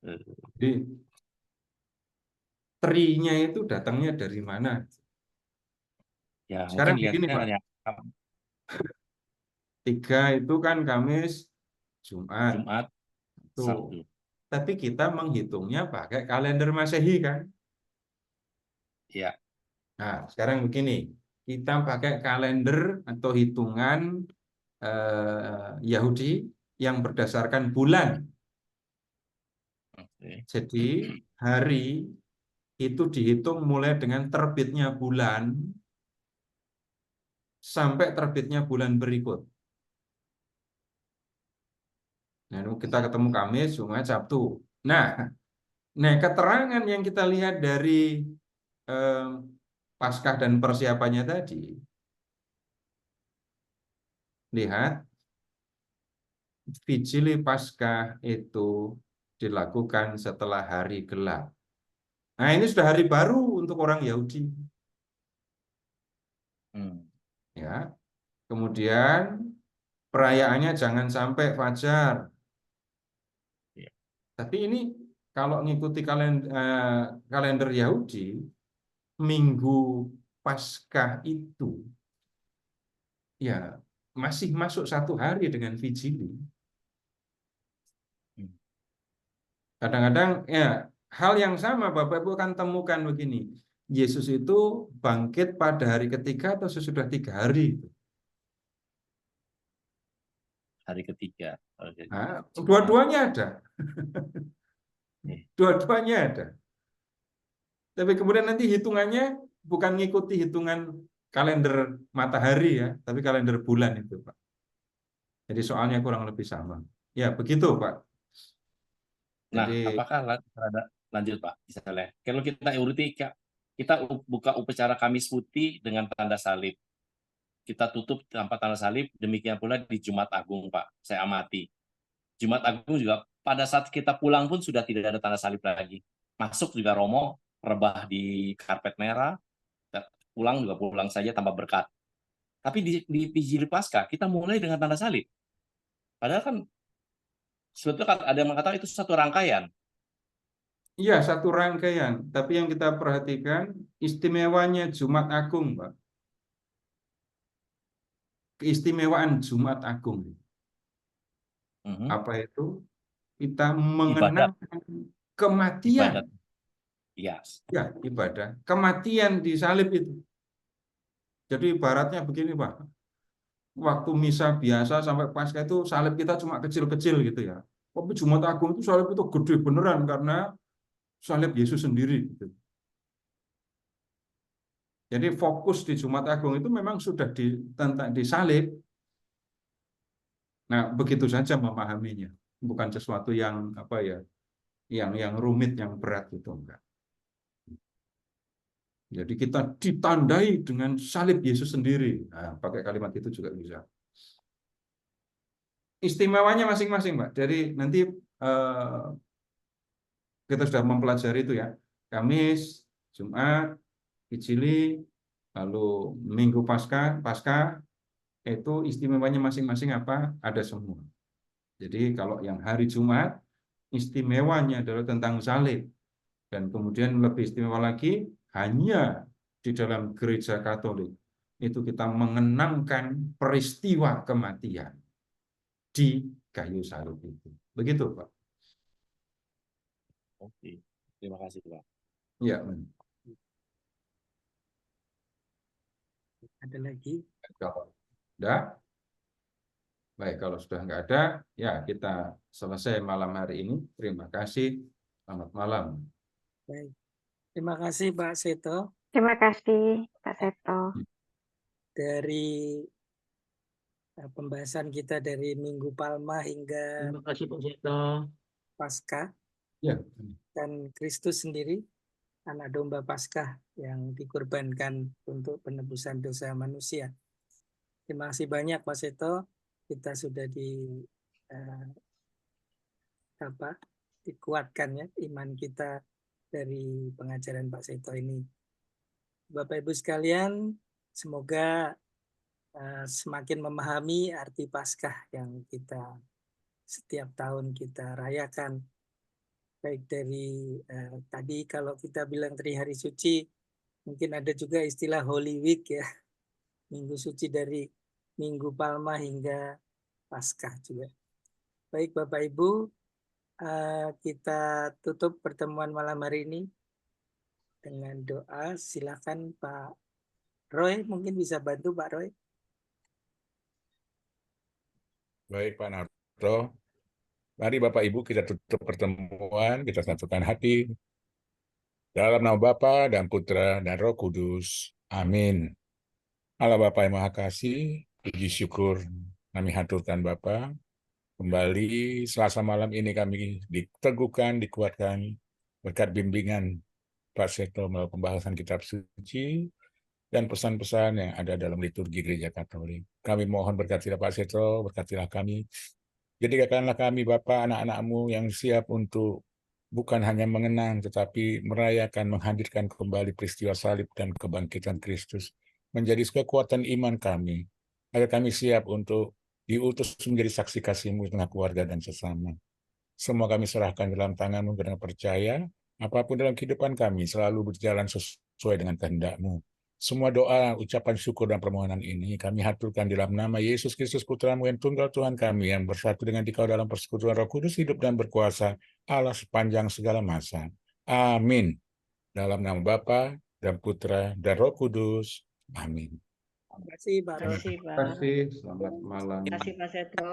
Jadi trinya itu datangnya dari mana? Ya, Sekarang mungkin begini, lihatnya Pak. hanya 3 itu kan Kamis, Jumat. Jumat, Tuh. Sabtu. Tapi kita menghitungnya pakai kalender Masehi kan? Ya. Nah, sekarang begini, kita pakai kalender atau hitungan Yahudi yang berdasarkan bulan. Oke. Jadi hari itu dihitung mulai dengan terbitnya bulan sampai terbitnya bulan berikut. Nah, kita ketemu Kamis, Jumat, Sabtu. Nah, keterangan yang kita lihat dari Paskah dan persiapannya tadi, lihat Vigili Paskah itu dilakukan setelah hari gelap. Nah, ini sudah hari baru untuk orang Yahudi. Ya. Kemudian perayaannya jangan sampai fajar. Ya. Tapi ini kalau ngikuti kalender Yahudi, Minggu Paskah itu ya masih masuk 1 hari dengan Vigili. Kadang-kadang ya hal yang sama Bapak Ibu akan temukan begini. Yesus itu bangkit pada hari ketiga atau sesudah 3 hari? Hari ketiga. Nah, dua-duanya ada. Dua-duanya ada. Tapi kemudian nanti hitungannya bukan ngikuti hitungan kalender matahari ya, tapi kalender bulan itu, Pak. Jadi soalnya kurang lebih sama. Ya, begitu, Pak. Nah, Jadi apakah lanjut Pak, misalnya kalau kita urut kita buka upacara Kamis Putih dengan tanda salib, kita tutup tanpa tanda salib, demikian pula di Jumat Agung Pak, saya amati. Jumat Agung juga pada saat kita pulang pun sudah tidak ada tanda salib lagi. Masuk juga Romo, rebah di karpet merah, pulang juga pulang saja tanpa berkat. Tapi di Vigili Pasca kita mulai dengan tanda salib. Padahal kan sebetulnya ada yang mengatakan itu satu rangkaian. iya, satu rangkaian. Tapi yang kita perhatikan istimewanya Jumat Agung, Pak. Keistimewaan Jumat Agung. Apa itu? Kita mengenang kematian. Ibadat. Yes. Ya, ibadah. Kematian di salib itu. Jadi ibaratnya begini, Pak. Waktu misa biasa sampai Paskah itu salib kita cuma kecil-kecil gitu ya. Tapi Jumat Agung itu salib itu gede beneran karena salib Yesus sendiri gitu. Jadi fokus di Jumat Agung itu memang sudah di salib. Nah, begitu saja memahaminya. Bukan sesuatu yang apa ya, yang rumit, yang berat gitu, enggak. Jadi kita ditandai dengan salib Yesus sendiri. Nah, pakai kalimat itu juga bisa. Istimewanya masing-masing, Pak. Jadi nanti kita sudah mempelajari itu ya. Kamis, Jumat, Vigili, lalu Minggu Paskah itu istimewanya masing-masing apa? Ada semua. Jadi kalau yang hari Jumat istimewanya adalah tentang salib. Dan kemudian lebih istimewa lagi hanya di dalam gereja Katolik itu kita mengenangkan peristiwa kematian di kayu salib itu. Begitu, Pak. Oke, terima kasih Pak. Ya. Ada lagi? Sudah? Baik, kalau sudah nggak ada, ya kita selesai malam hari ini. Terima kasih. Selamat malam. Baik. Terima kasih Pak Seto. Terima kasih Pak Seto. Dari pembahasan kita dari Minggu Palma hingga Terima kasih Pak Seto. Paskah Ya. dan Kristus sendiri, anak domba Paskah yang dikorbankan untuk penebusan dosa manusia. Terima kasih banyak Pak Seto. Kita sudah dikuatkan ya iman kita dari pengajaran Pak Seto ini. Bapak Ibu sekalian, semoga semakin memahami arti Paskah yang kita setiap tahun kita rayakan. Baik dari tadi kalau kita bilang Trihari Suci, mungkin ada juga istilah Holy Week ya, Minggu Suci dari Minggu Palma hingga Paskah juga. Baik Bapak Ibu, kita tutup pertemuan malam hari ini dengan doa. Silakan Pak Roy, mungkin bisa bantu Pak Roy. Baik Pak Narto, mari Bapak Ibu kita tutup pertemuan, kita satukan hati dalam nama Bapa dan Putra dan Roh Kudus. Amin. Allah Bapa yang Maha Kasih, puji syukur kami haturkan Bapa. Kembali Selasa malam ini kami diteguhkan, dikuatkan berkat bimbingan Pak Seto melalui pembahasan kitab suci dan pesan-pesan yang ada dalam liturgi Gereja Katolik. Kami mohon berkatilah Pak Seto, berkatilah kami. Jadikanlah kami Bapa anak-anak-Mu yang siap untuk bukan hanya mengenang tetapi merayakan, menghadirkan kembali peristiwa salib dan kebangkitan Kristus menjadi kekuatan iman kami, agar kami siap untuk diutus menjadi saksi kasih-Mu di tengah keluarga dan sesama. Semua kami serahkan dalam tangan-Mu dengan percaya, apapun dalam kehidupan kami selalu berjalan sesuai dengan kehendak-Mu. Semua doa, ucapan syukur dan permohonan ini kami haturkan dalam nama Yesus Kristus Putra-Mu yang tunggal Tuhan kami, yang bersatu dengan Dikau dalam persekutuan Roh Kudus, hidup dan berkuasa Allah sepanjang segala masa. Amin. Dalam nama Bapa dan Putra dan Roh Kudus. Amin. Terima kasih Pak Roy. Terima kasih Terima Pak. kasih. Selamat malam. Terima kasih Pak Seto.